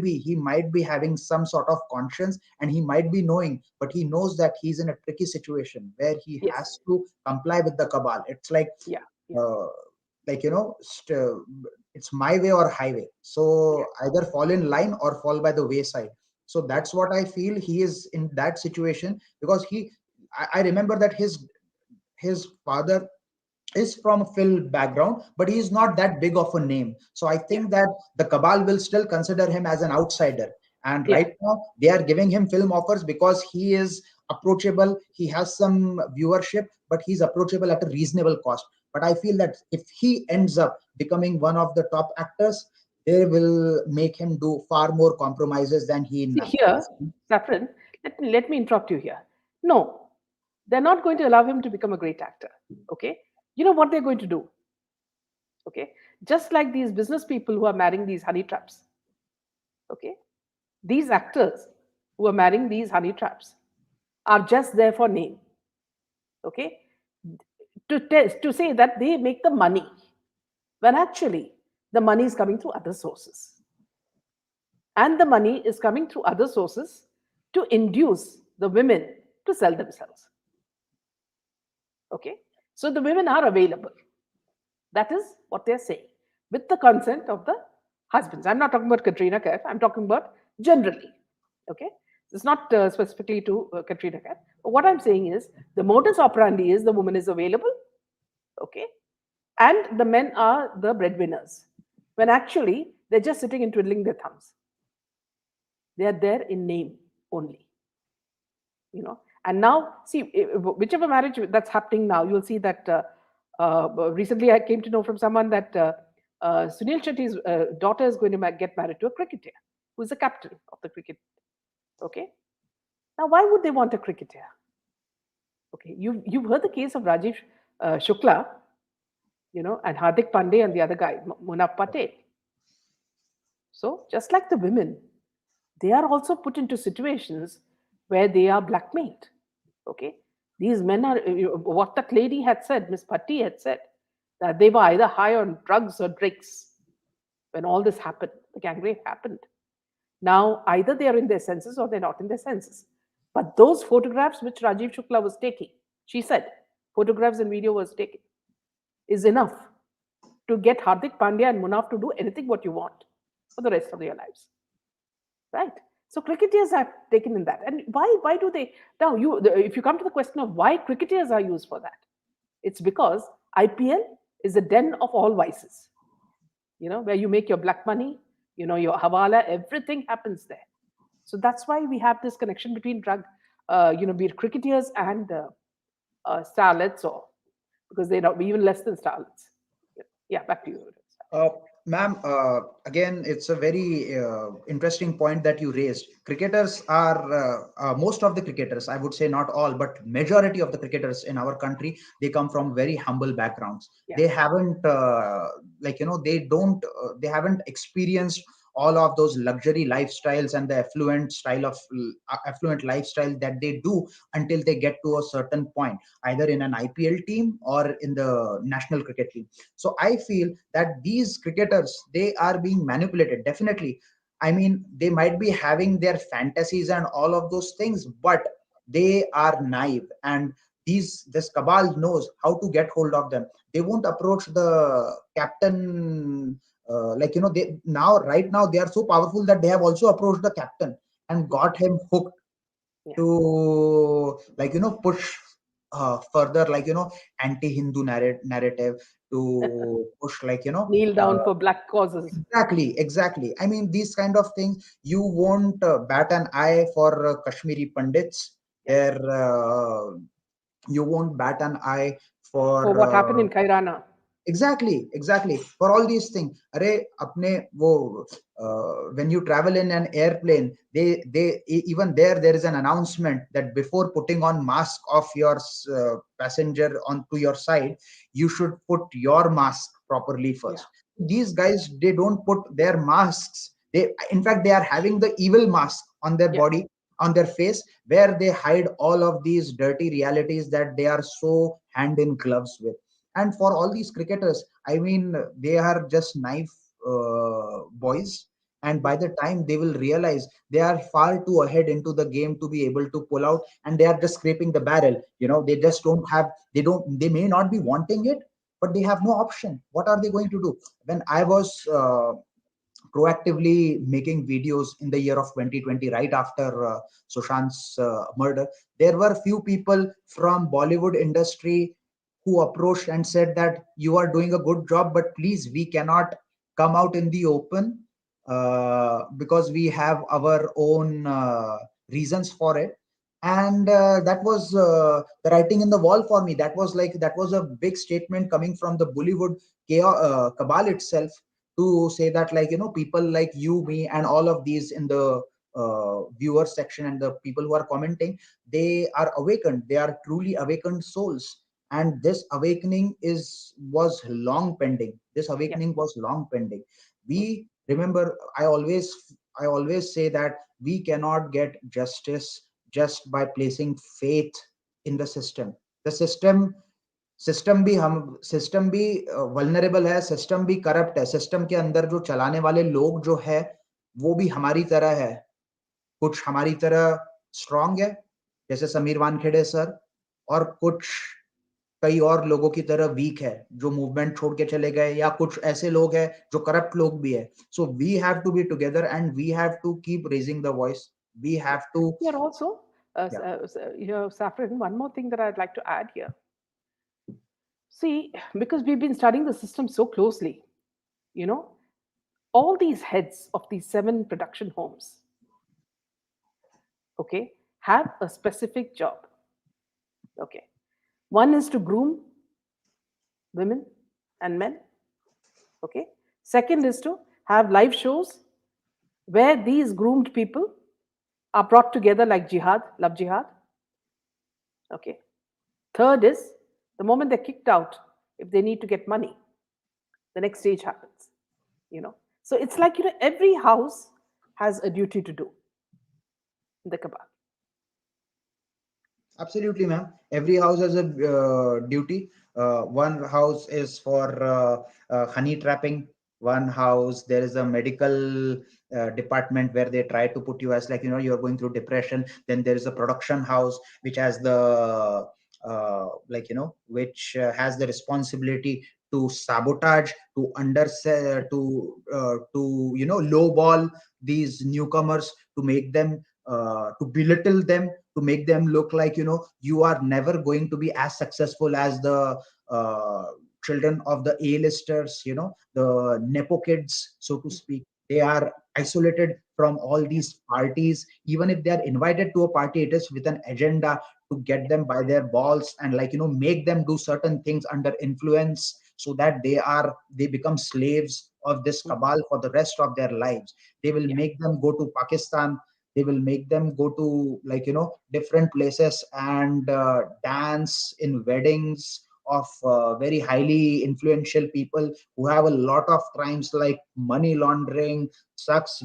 be having some sort of conscience, and he might be knowing, but he knows that he's in a tricky situation where he Yes. has to comply with the cabal. It's Yeah. Yeah. uh, like it's my way or highway, Yeah. so either fall in line or fall by the wayside. So Yeah. that's what I feel he is in that situation, because I remember that his father is from a film background, but he is not that big of a name. So I Yeah. think that the cabal will still consider him as an outsider. And Yeah. right now, they are giving him film offers because he is approachable. He has some viewership, but he's approachable at a reasonable cost. But I feel that if he ends up becoming one of the top actors, they will make him do far more compromises than he See here, has. Saffron, let me interrupt you here. No, they're not going to allow him to become a great actor. Okay? You know what they're going to do? Okay? Just like these business people who are marrying these honey traps. Okay? These actors who are marrying these honey traps are just there for name. Okay? To say that they make the money when actually the money is coming through other sources. And the money is coming through other sources to induce the women to sell themselves. Okay? So the women are available. That is what they're saying with the consent of the husbands. I'm not talking about Katrina Kaif, I'm talking about generally. Okay? It's not specifically to Katrina Kaif. But what I'm saying is the modus operandi is the woman is available. Okay? And the men are the breadwinners. When actually they're just sitting and twiddling their thumbs. They are there in name only. And now see, whichever marriage that's happening now, you'll see that recently I came to know from someone that Sunil Shetty's daughter is going to get married to a cricketer who's the captain of the cricket. Okay, now why would they want a cricketer? Okay, you've heard the case of Rajiv Shukla, and Hardik Pandey and the other guy Munaf Patel. So just like the women, they are also put into situations where they are blackmailed. Okay, these men are what that lady had said, Miss Patti had said, that they were either high on drugs or drinks when all this happened, the gang rape happened. Now either they are in their senses or they're not in their senses. But those photographs which Rajiv Shukla was taking, she said, photographs and video was taken, is enough to get Hardik Pandya and Munaf to do anything what you want for the rest of their lives. Right? So cricketers are taken in that. And why do they now if you come to the question of why cricketers are used for that, it's because IPL is a den of all vices, where you make your black money, your hawala, everything happens there. So that's why we have this connection between drug, be it cricketers and starlets, or because they're not even less than starlets. Yeah, back to you. Uh, Ma'am, again, it's a very interesting point that you raised. Cricketers are most of the cricketers, I would say not all, but majority of the cricketers in our country, they come from very humble backgrounds. Yeah, They haven't, they haven't experienced all of those luxury lifestyles and the affluent lifestyle that they do until they get to a certain point, either in an IPL team or in the national cricket team. So I feel that these cricketers, they are being manipulated, definitely. I mean, they might be having their fantasies and all of those things, but they are naive, and this cabal knows how to get hold of them. They won't approach the captain, they now right now they are so powerful that they have also approached the captain and yeah, got him hooked yeah. to, push further, anti-Hindu narrative, to push, Kneel down for black causes. exactly. I mean, these kind of things, you won't bat an eye for Kashmiri pandits. Yeah. There, you won't bat an eye for For what happened in Kairana. exactly for all these things. Array apne wo when you travel in an airplane, even there is an announcement that before putting on mask of your passenger onto your side, you should put your mask properly Yeah, first. These guys, they don't put their masks. They, in fact, they are having the evil mask on their yeah, body, on their face, where they hide all of these dirty realities that they are so hand in gloves with. And for all these cricketers, I mean, they are just naive boys, and by the time they will realize, they are far too ahead into the game to be able to pull out, and they are just scraping the barrel. They just don't have, they may not be wanting it, but they have no option. What are they going to do? When I was proactively making videos in the year of 2020, right after Sushant's murder, there were few people from Bollywood industry who approached and said that you are doing a good job, but please, we cannot come out in the open because we have our own reasons for it. And that was the writing in the wall for me. That was a big statement coming from the Bollywood cabal itself, to say that, people like you, me, and all of these in the viewer section, and the people who are commenting, they are awakened. They are truly awakened souls, and this awakening Yeah. was long pending. We remember, I always say that we cannot get justice just by placing faith in the system. The system भी vulnerable है, system भी corrupt है, system के अंदर जो चलाने वाले लोग जो है, वो भी हमारी तरह है, कुछ हमारी तरह स्ट्रांग है, जैसे समीर वानखेड़े सर, और कुछ कई और लोगों की तरह वीक है, जो मूवमेंट छोड़ के चले गए, या कुछ ऐसे लोग हैं जो करप्ट लोग भी है. So we have to be together, and we have to keep raising the voice. We have to. Here also, Saffron, one more thing that I'd like to add here. See, because we've been studying the system so closely, you know, all these heads of these 7 production homes, okay, have a specific job. Okay. One is to groom women and men. Okay. Second is to have live shows where these groomed people are brought together like jihad, love jihad. Okay. Third is the moment they're kicked out, if they need to get money, the next stage happens. So it's like, every house has a duty to do in the cabal. Absolutely, ma'am. Every house has a duty. One house is for honey trapping. One house, there is a medical department where they try to put you as, like, you're going through depression. Then there is a production house which has the which has the responsibility to sabotage, to lowball these newcomers, to make them to belittle them, to make them look like, you are never going to be as successful as the uh, children of the A-listers, the nepo kids, so to speak. They are isolated from all these parties. Even if they are invited to a party, it is with an agenda to get them by their balls, and, like, make them do certain things under influence, so that they become slaves of this cabal for the rest of their lives. They will Yeah. make them go to Pakistan. They will make them go to, like, different places, and dance in weddings of very highly influential people who have a lot of crimes like money laundering, sex,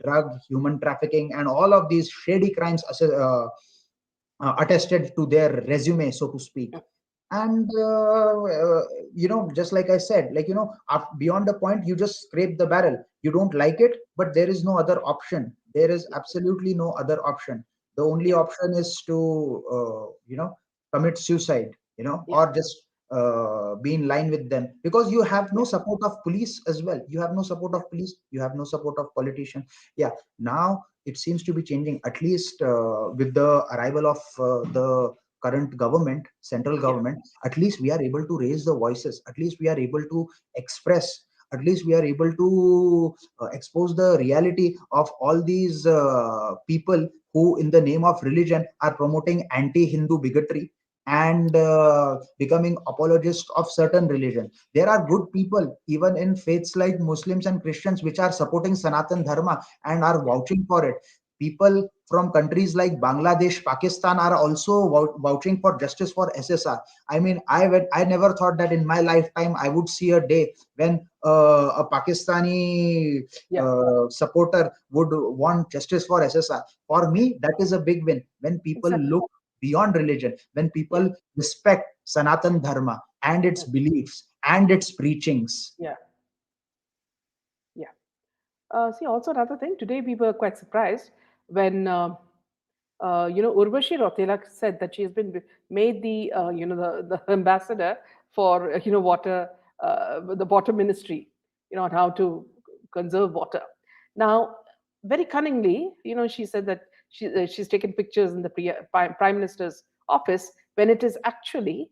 drug, human trafficking, and all of these shady crimes attested to their resume, so to speak. And just like I said, like, beyond the point, you just scrape the barrel. You don't like it, but there is no other option. There is absolutely no other option. The only Yeah. option is to commit suicide, Yeah. or just be in line with them, because you have no Yeah. support of police as well. You have no support of police, you have no support of politician. Yeah, now it seems to be changing, at least with the arrival of the current government, central Yeah. government. At least we are able to raise the voices, at least we are able to express, at least we are able to expose the reality of all these people who, in the name of religion, are promoting anti-Hindu bigotry, and becoming apologists of certain religion. There are good people even in faiths like Muslims and Christians, which are supporting Sanatan Dharma and are Yeah. vouching for it. People from countries like Bangladesh, Pakistan are also vouching for justice for SSR. I mean, I never thought that in my lifetime I would see a day when a Pakistani Yeah. supporter would want justice for SSR. For me, that is a big win. When people Exactly. look beyond religion, when Yeah. people respect Sanatan Dharma and its Mm. beliefs and its preachings. Yeah. See, also another thing. Today we were quite surprised when Urvashi Rotela said that she has been made the the ambassador for water, the water ministry, on how to conserve water. Now, very cunningly, she said that she's taken pictures in the prime minister's office when it is actually,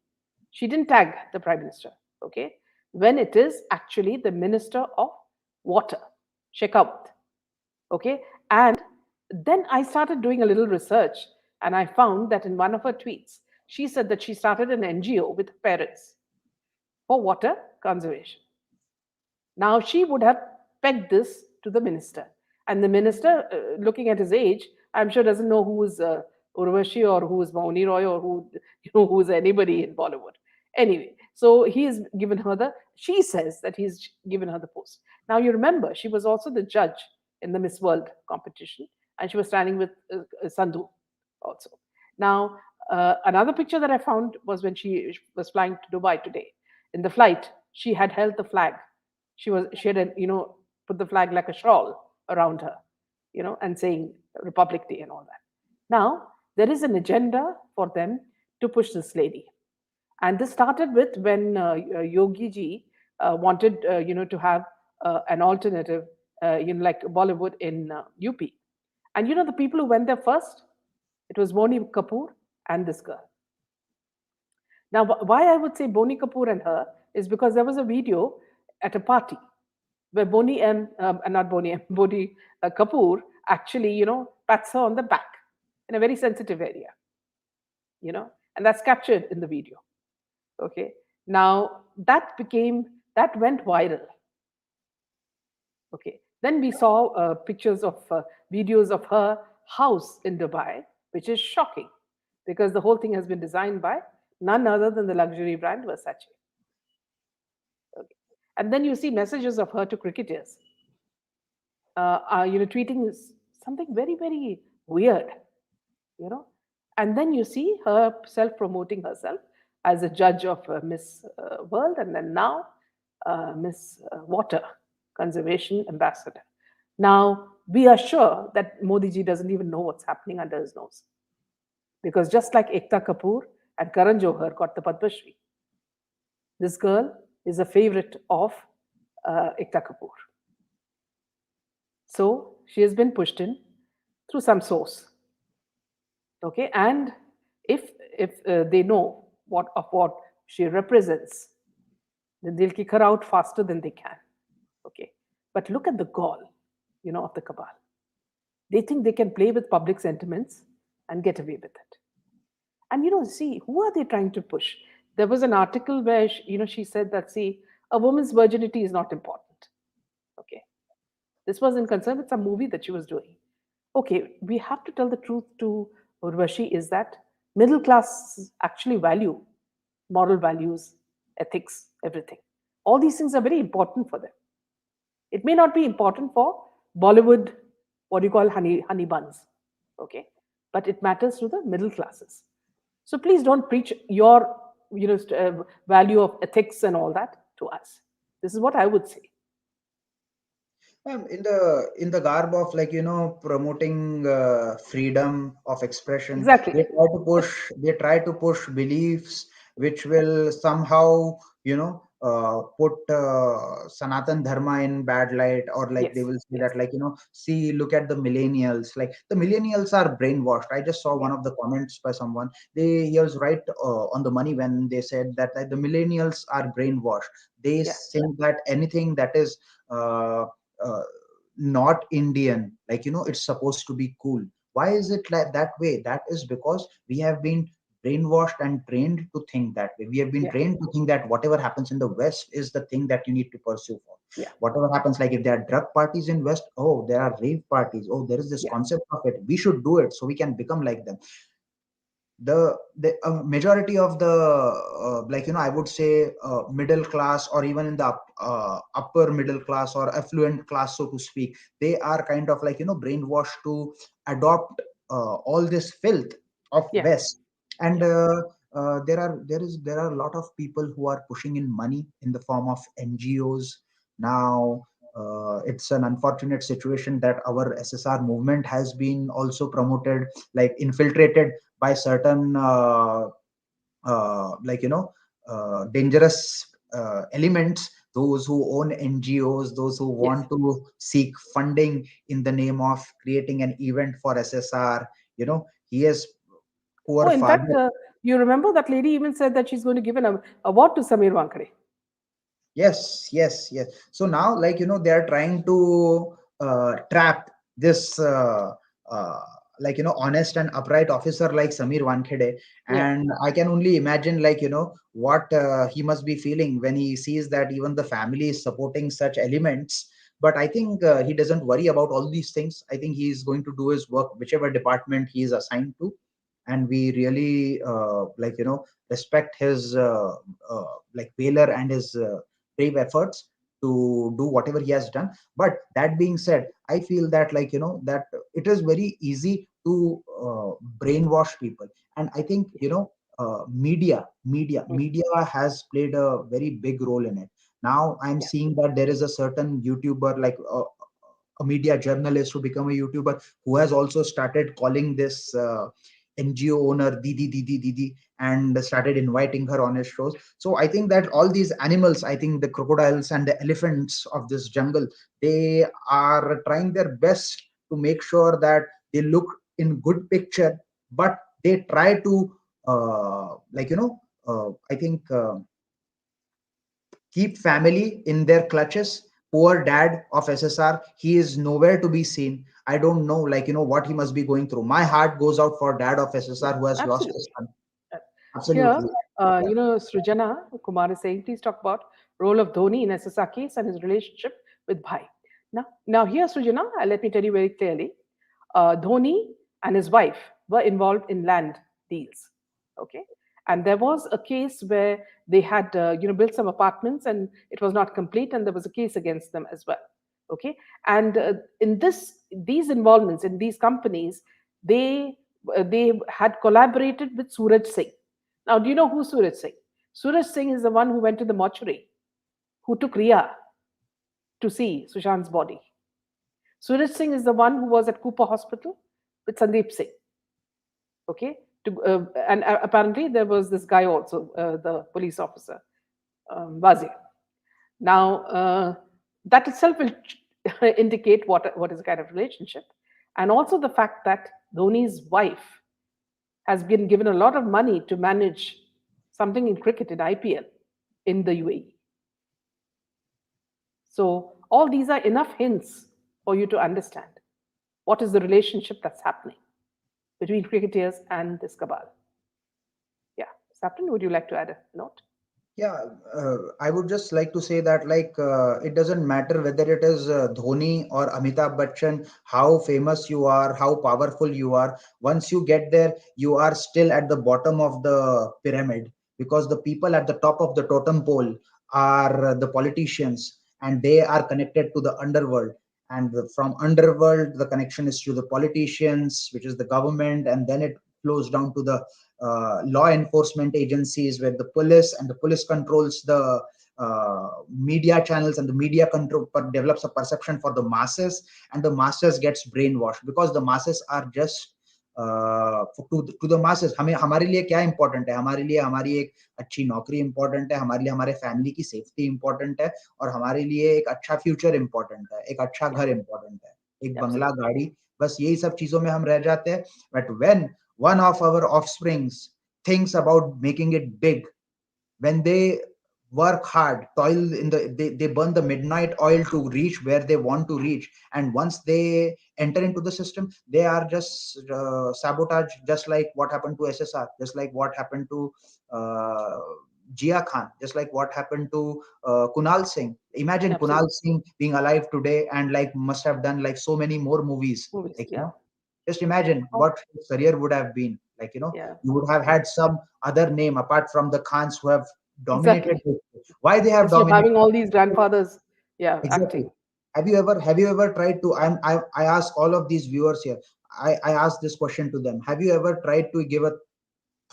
she didn't tag the prime minister. Okay, when it is actually the minister of water, Shekhawat. Okay, and then I started doing a little research, and I found that in one of her tweets she said that she started an NGO with her parents for water conservation. Now she would have pegged this to the minister, and the minister, looking at his age, I'm sure doesn't know who is Urvashi or who is Mauni Roy or who who is anybody in Bollywood. Anyway, so he's given her the. She says that he's given her the post. Now you remember she was also the judge in the Miss World competition, and she was standing with Sandhu also. Now another picture that I found was when she was flying to Dubai today. In the flight, she had held the flag. She had put the flag like a shawl around her, and saying Republic Day and all that. Now there is an agenda for them to push this lady, and this started with when Yogi ji wanted to have an alternative, like Bollywood in UP. And the people who went there first, it was Boni Kapoor and this girl. Now, why I would say Boni Kapoor and her is because there was a video at a party where Boni and not Boni M, Boni Kapoor actually, pats her on the back in a very sensitive area, and that's captured in the video. Okay, now that went viral. Okay, then we saw pictures of videos of her house in Dubai, which is shocking because the whole thing has been designed by none other than the luxury brand Versace. Okay. And then you see messages of her to cricketers, tweeting something very, very weird, you know. And then you see her self promoting herself as a judge of Miss World, and then now Miss Water Conservation Ambassador. Now, we are sure that Modi ji doesn't even know what's happening under his nose. Because just like Ekta Kapoor and Karan Johar got the Padma Shri, this girl is a favorite of Ekta Kapoor. So she has been pushed in through some source. Okay, and if they know what she represents, then they'll kick her out faster than they can. Okay, but look at the gall, of the cabal. They think they can play with public sentiments and get away with it. And see, who are they trying to push? There was an article where she said that, see, a woman's virginity is not important. Okay, this was in concern with some movie that she was doing. Okay, we have to tell the truth to Urvashi is that middle class actually value moral values, ethics, everything. All these things are very important for them. It may not be important for Bollywood, what you call honey buns, okay, but it matters to the middle classes. So please don't preach your value of ethics and all that to us. This is what I would say. In the garb of, like, promoting freedom of expression, Exactly. they try to push beliefs which will somehow put Sanatan Dharma in bad light, or like they Yes. will say Yes. that, like, see, look at the millennials, like the millennials are brainwashed. I just saw Yeah. one of the comments by someone. He was right on the money when they said that, like, the millennials are brainwashed. They Yeah. think that anything that is uh, uh, not Indian, like, it's supposed to be cool. Why is it like that way? That is because we have been brainwashed and trained to think that way. We have been Yeah. trained to think that whatever happens in the West is the thing that you need to pursue for. Yeah. Whatever happens, like if there are drug parties in West, oh, there are rave parties, oh, there is this Yeah. concept of it, we should do it so we can become like them. The majority of the I would say middle class, or even in the upper middle class or affluent class, so to speak, they are kind of, like, brainwashed to adopt all this filth of Yeah. West. And Yeah. there are a lot of people who are pushing in money in the form of NGOs now. it's an unfortunate situation that our SSR movement has been also promoted, like infiltrated by certain dangerous elements, those who own NGOs, those who Yes. want to seek funding in the name of creating an event for SSR. He has Oh, poor in fact, father. you remember that lady even said that she's going to give an award to Samir Wankare. Yes, yes, yes. So now, they are trying to trap this, uh, honest and upright officer like Samir Wankhede. Yeah. And I can only imagine, what he must be feeling when he sees that even the family is supporting such elements. But I think he doesn't worry about all these things. I think he is going to do his work, whichever department he is assigned to. And we really, respect his, valor and his brave efforts to do whatever he has done. But that being said, I feel that, that it is very easy to brainwash people. And I think, Mm. media has played a very big role in it. Now I'm Yeah. seeing that there is a certain YouTuber, a media journalist who become a YouTuber, who has also started calling this NGO owner Didi Didi Didi, and started inviting her on his shows. So I think that all these animals, I think the crocodiles and the elephants of this jungle, they are trying their best to make sure that they look in good picture, but they try to, I think, keep family in their clutches. Poor dad of SSR, he is nowhere to be seen. I don't know, what he must be going through. My heart goes out for dad of SSR Yes. who has lost his Absolutely. son. Uh, Here, Absolutely. Yeah. Srijana Kumar is saying, please talk about role of Dhoni in SSR case and his relationship with Bhai. Now here, Srijana, let me tell you very clearly. Dhoni and his wife were involved in land deals. Okay, and there was a case where they had, built some apartments and it was not complete, and there was a case against them as well. Okay, and in these involvements in these companies, they they had collaborated with Suraj Singh. Now, do you know who Suraj Singh? Suraj Singh is the one who went to the mortuary, who took Ria to see Sushant's body. Suraj Singh is the one who was at Cooper Hospital with Sandeep Singh. Okay, and apparently there was this guy also, the police officer, Wazir. Now, that itself will indicate what is the kind of relationship, and also the fact that Dhoni's wife has been given a lot of money to manage something in cricket in IPL in the UAE. So all these are enough hints for you to understand what is the relationship that's happening between cricketers and this cabal. Yeah, Sapton, would you like to add a note? Yeah, I would just like to say that, it doesn't matter whether it is Dhoni or Amitabh Bachchan, how famous you are, how powerful you are. Once you get there, you are still at the bottom of the pyramid, because the people at the top of the totem pole are the politicians, and they are connected to the underworld. And from underworld, the connection is to the politicians, which is the government, and then it flows down to the law enforcement agencies, where the police, and the police controls the media channels, and the media control develops a perception for the masses, and the masses gets brainwashed, because the masses are just to the masses. हमें हमारे लिए क्या important है? हमारे लिए हमारी एक अच्छी नौकरी important है, हमारे लिए हमारे family की safety important है, और हमारे लिए एक अच्छा future important है, एक अच्छा Yeah, घर important है, एक बंगला, absolutely. गाड़ी, बस यही सब चीजों में हम रह जाते हैं. But when one of our offsprings thinks about making it big, when they work hard, toil they burn the midnight oil to reach where they want to reach, and once they enter into the system, they are just sabotage, just like what happened to SSR, just like what happened to uh, Jia Khan, just like what happened to Kunal Singh. Imagine Kunal Absolutely. Singh being alive today, and must have done so many more movies, Movies. Yeah. just imagine Oh, what his career would have been. yeah. You would have Yeah. had some other name apart from the Khans who have dominated Exactly. history. Why they have Instead of dominated? having all these grandfathers, yeah, Exactly. acting. Have you ever tried to? I ask all of these viewers here. I ask this question to them. Have you ever tried to give a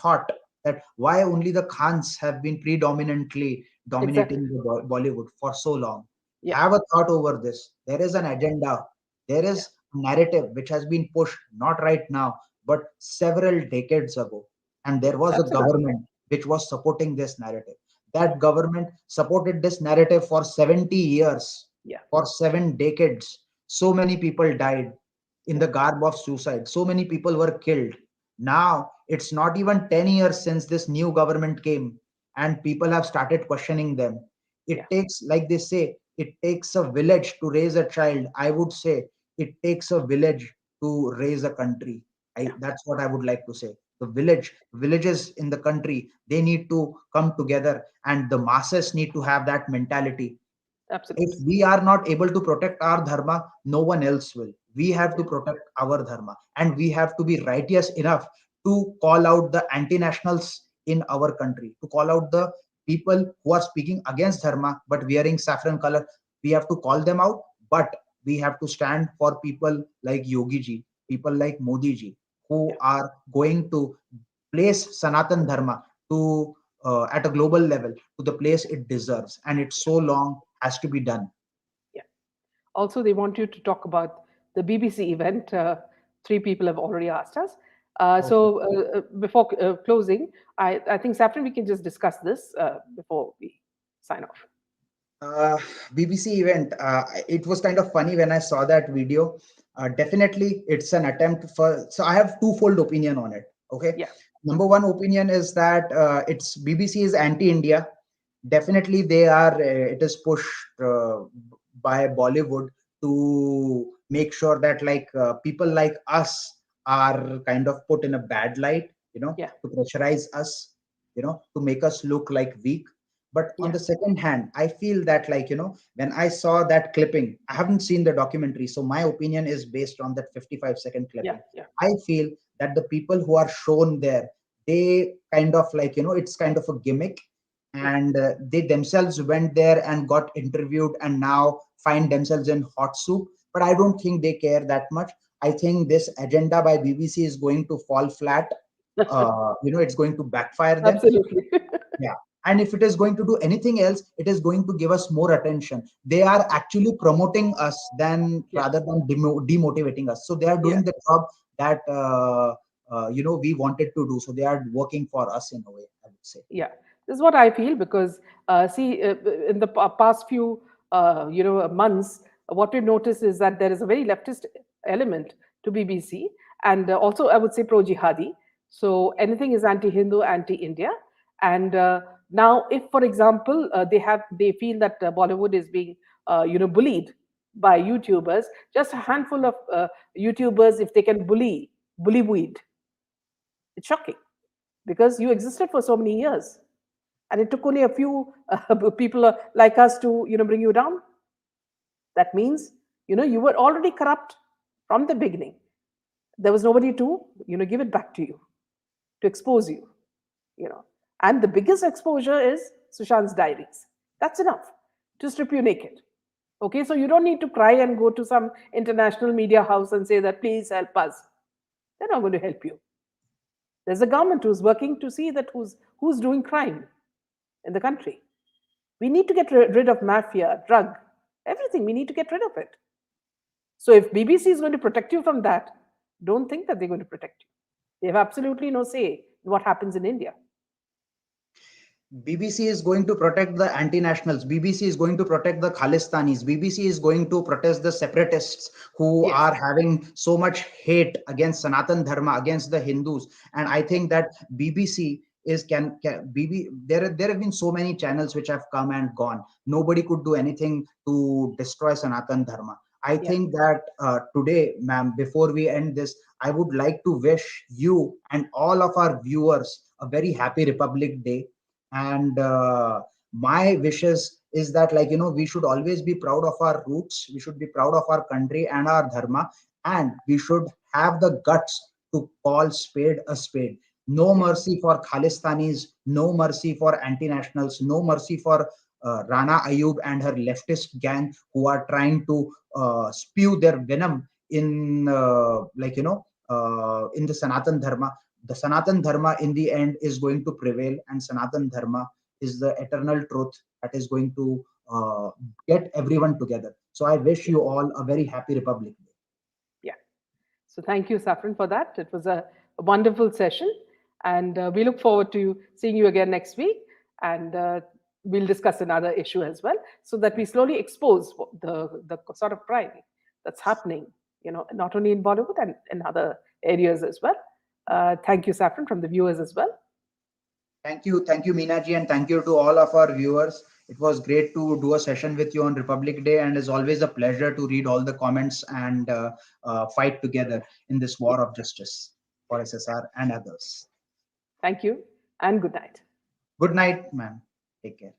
thought that why only the Khans have been predominantly Exactly. dominating the Bollywood for so long? Yeah, Have a thought over this. There is an agenda. There yeah, is a narrative which has been pushed not right now, but several decades ago. And there was a absolutely. government which was supporting this narrative. That government supported this narrative for 70 years, Yeah, for 7 decades. So many people died in yeah, the garb of suicide. So many people were killed. Now it's not even 10 years since this new government came, and people have started questioning them. It yeah, takes, like they say, it takes a village to raise a child. I would say it takes a village to raise a country. yeah, That's what I would like to say. The villages in the country, they need to come together, and the masses need to have that mentality. If absolutely. we are not able to protect our dharma, no one else will. We have to Yeah, protect our dharma, and we have to be righteous enough to call out the anti-nationals in our country, to call out the people who are speaking against dharma but wearing saffron color. We have to call them out, but we have to stand for people like Yogi ji, people like Modi ji, who yeah, are going to place Sanatan Dharma to at a global level to the place it deserves, and it's yeah, so long has to be done. yeah. Also, they want you to talk about the BBC event. Three people have already asked us. Okay. Before closing, I think, Saffron, we can just discuss this before we sign off. Uh, BBC event. It was kind of funny when I saw that video. Definitely, it's an attempt for. So I have twofold opinion on it. Okay, Yeah, number one opinion is that it's BBC is anti-India. Definitely, they are. It is pushed by Bollywood to make sure that people like us are kind of put in a bad light. yeah, To pressurize us. To make us look like weak. But on yeah, the second hand, I feel that when I saw that clipping, I haven't seen the documentary, so my opinion is based on that 55-second yeah, clipping. yeah, I feel that the people who are shown there, they kind of it's kind of a gimmick, yeah, and they themselves went there and got interviewed and now find themselves in hot soup. But I don't think they care that much. I think this agenda by BBC is going to fall flat. It's going to backfire them. absolutely. Yeah. And if it is going to do anything else, it is going to give us more attention. They are actually promoting us than Yeah, rather than demotivating us. So they are yeah, doing the job that we wanted to do. So they are working for us in a way, I would say. yeah. This is what I feel because see, in the past few months, what we've noticed is that there is a very leftist element to BBC, and also I would say pro jihadi. So anything is anti-Hindu, anti-India, and now if, for example, they feel that Bollywood is being bullied by YouTubers, just a handful of YouTubers, if they can bully weed, it's shocking because you existed for so many years and it took only a few people like us to bring you down. That means you were already corrupt from the beginning. There was nobody to give it back to you, to expose you. you know and the biggest exposure is Sushant's diaries. That's enough to strip you naked. Okay, so you don't need to cry and go to some international media house and say that please help us. They're not going to help you. There's a government who's working to see that who's doing crime in the country. We need to get rid of mafia, drug, everything. We need to get rid of it. So if BBC is going to protect you from that, don't think that they're going to protect you. They have absolutely no say in what happens in India. BBC is going to protect the anti-nationals. BBC is going to protect the Khalistanis. BBC is going to protest the separatists who Yes. are having so much hate against Sanatan Dharma, against the Hindus. And I Yeah. think that BBC is can BB there have been so many channels which have come and gone. Nobody could do anything to destroy Sanatan Dharma. I Yeah. think that today, ma'am, before we end this, I would like to wish you and all of our viewers a very happy Republic Day. And my wishes is that we should always be proud of our roots, we should be proud of our country and our dharma, and we should have the guts to call spade a spade. No Yeah. mercy for Khalistanis, no mercy for anti-nationals, no mercy for Rana Ayub and her leftist gang who are trying to spew their venom in in the Sanatan Dharma. The Sanatan Dharma in the end is going to prevail, and Sanatan Dharma is the eternal truth that is going to uh, get everyone together. So I wish you all a very happy Republic Day. Yeah. So thank you, Saffron, for that. It was a wonderful session. And we look forward to seeing you again next week. And we'll discuss another issue as well, so that we slowly expose the sort of crime that's happening, not only in Bollywood and in other areas as well. Thank you, Saffron, from the viewers as well. Thank you, Meenaji, and thank you to all of our viewers. It was great to do a session with you on Republic Day, and it's always a pleasure to read all the comments and fight together in this war of justice for SSR and others. Thank you, and good night. Good night, ma'am. Take care.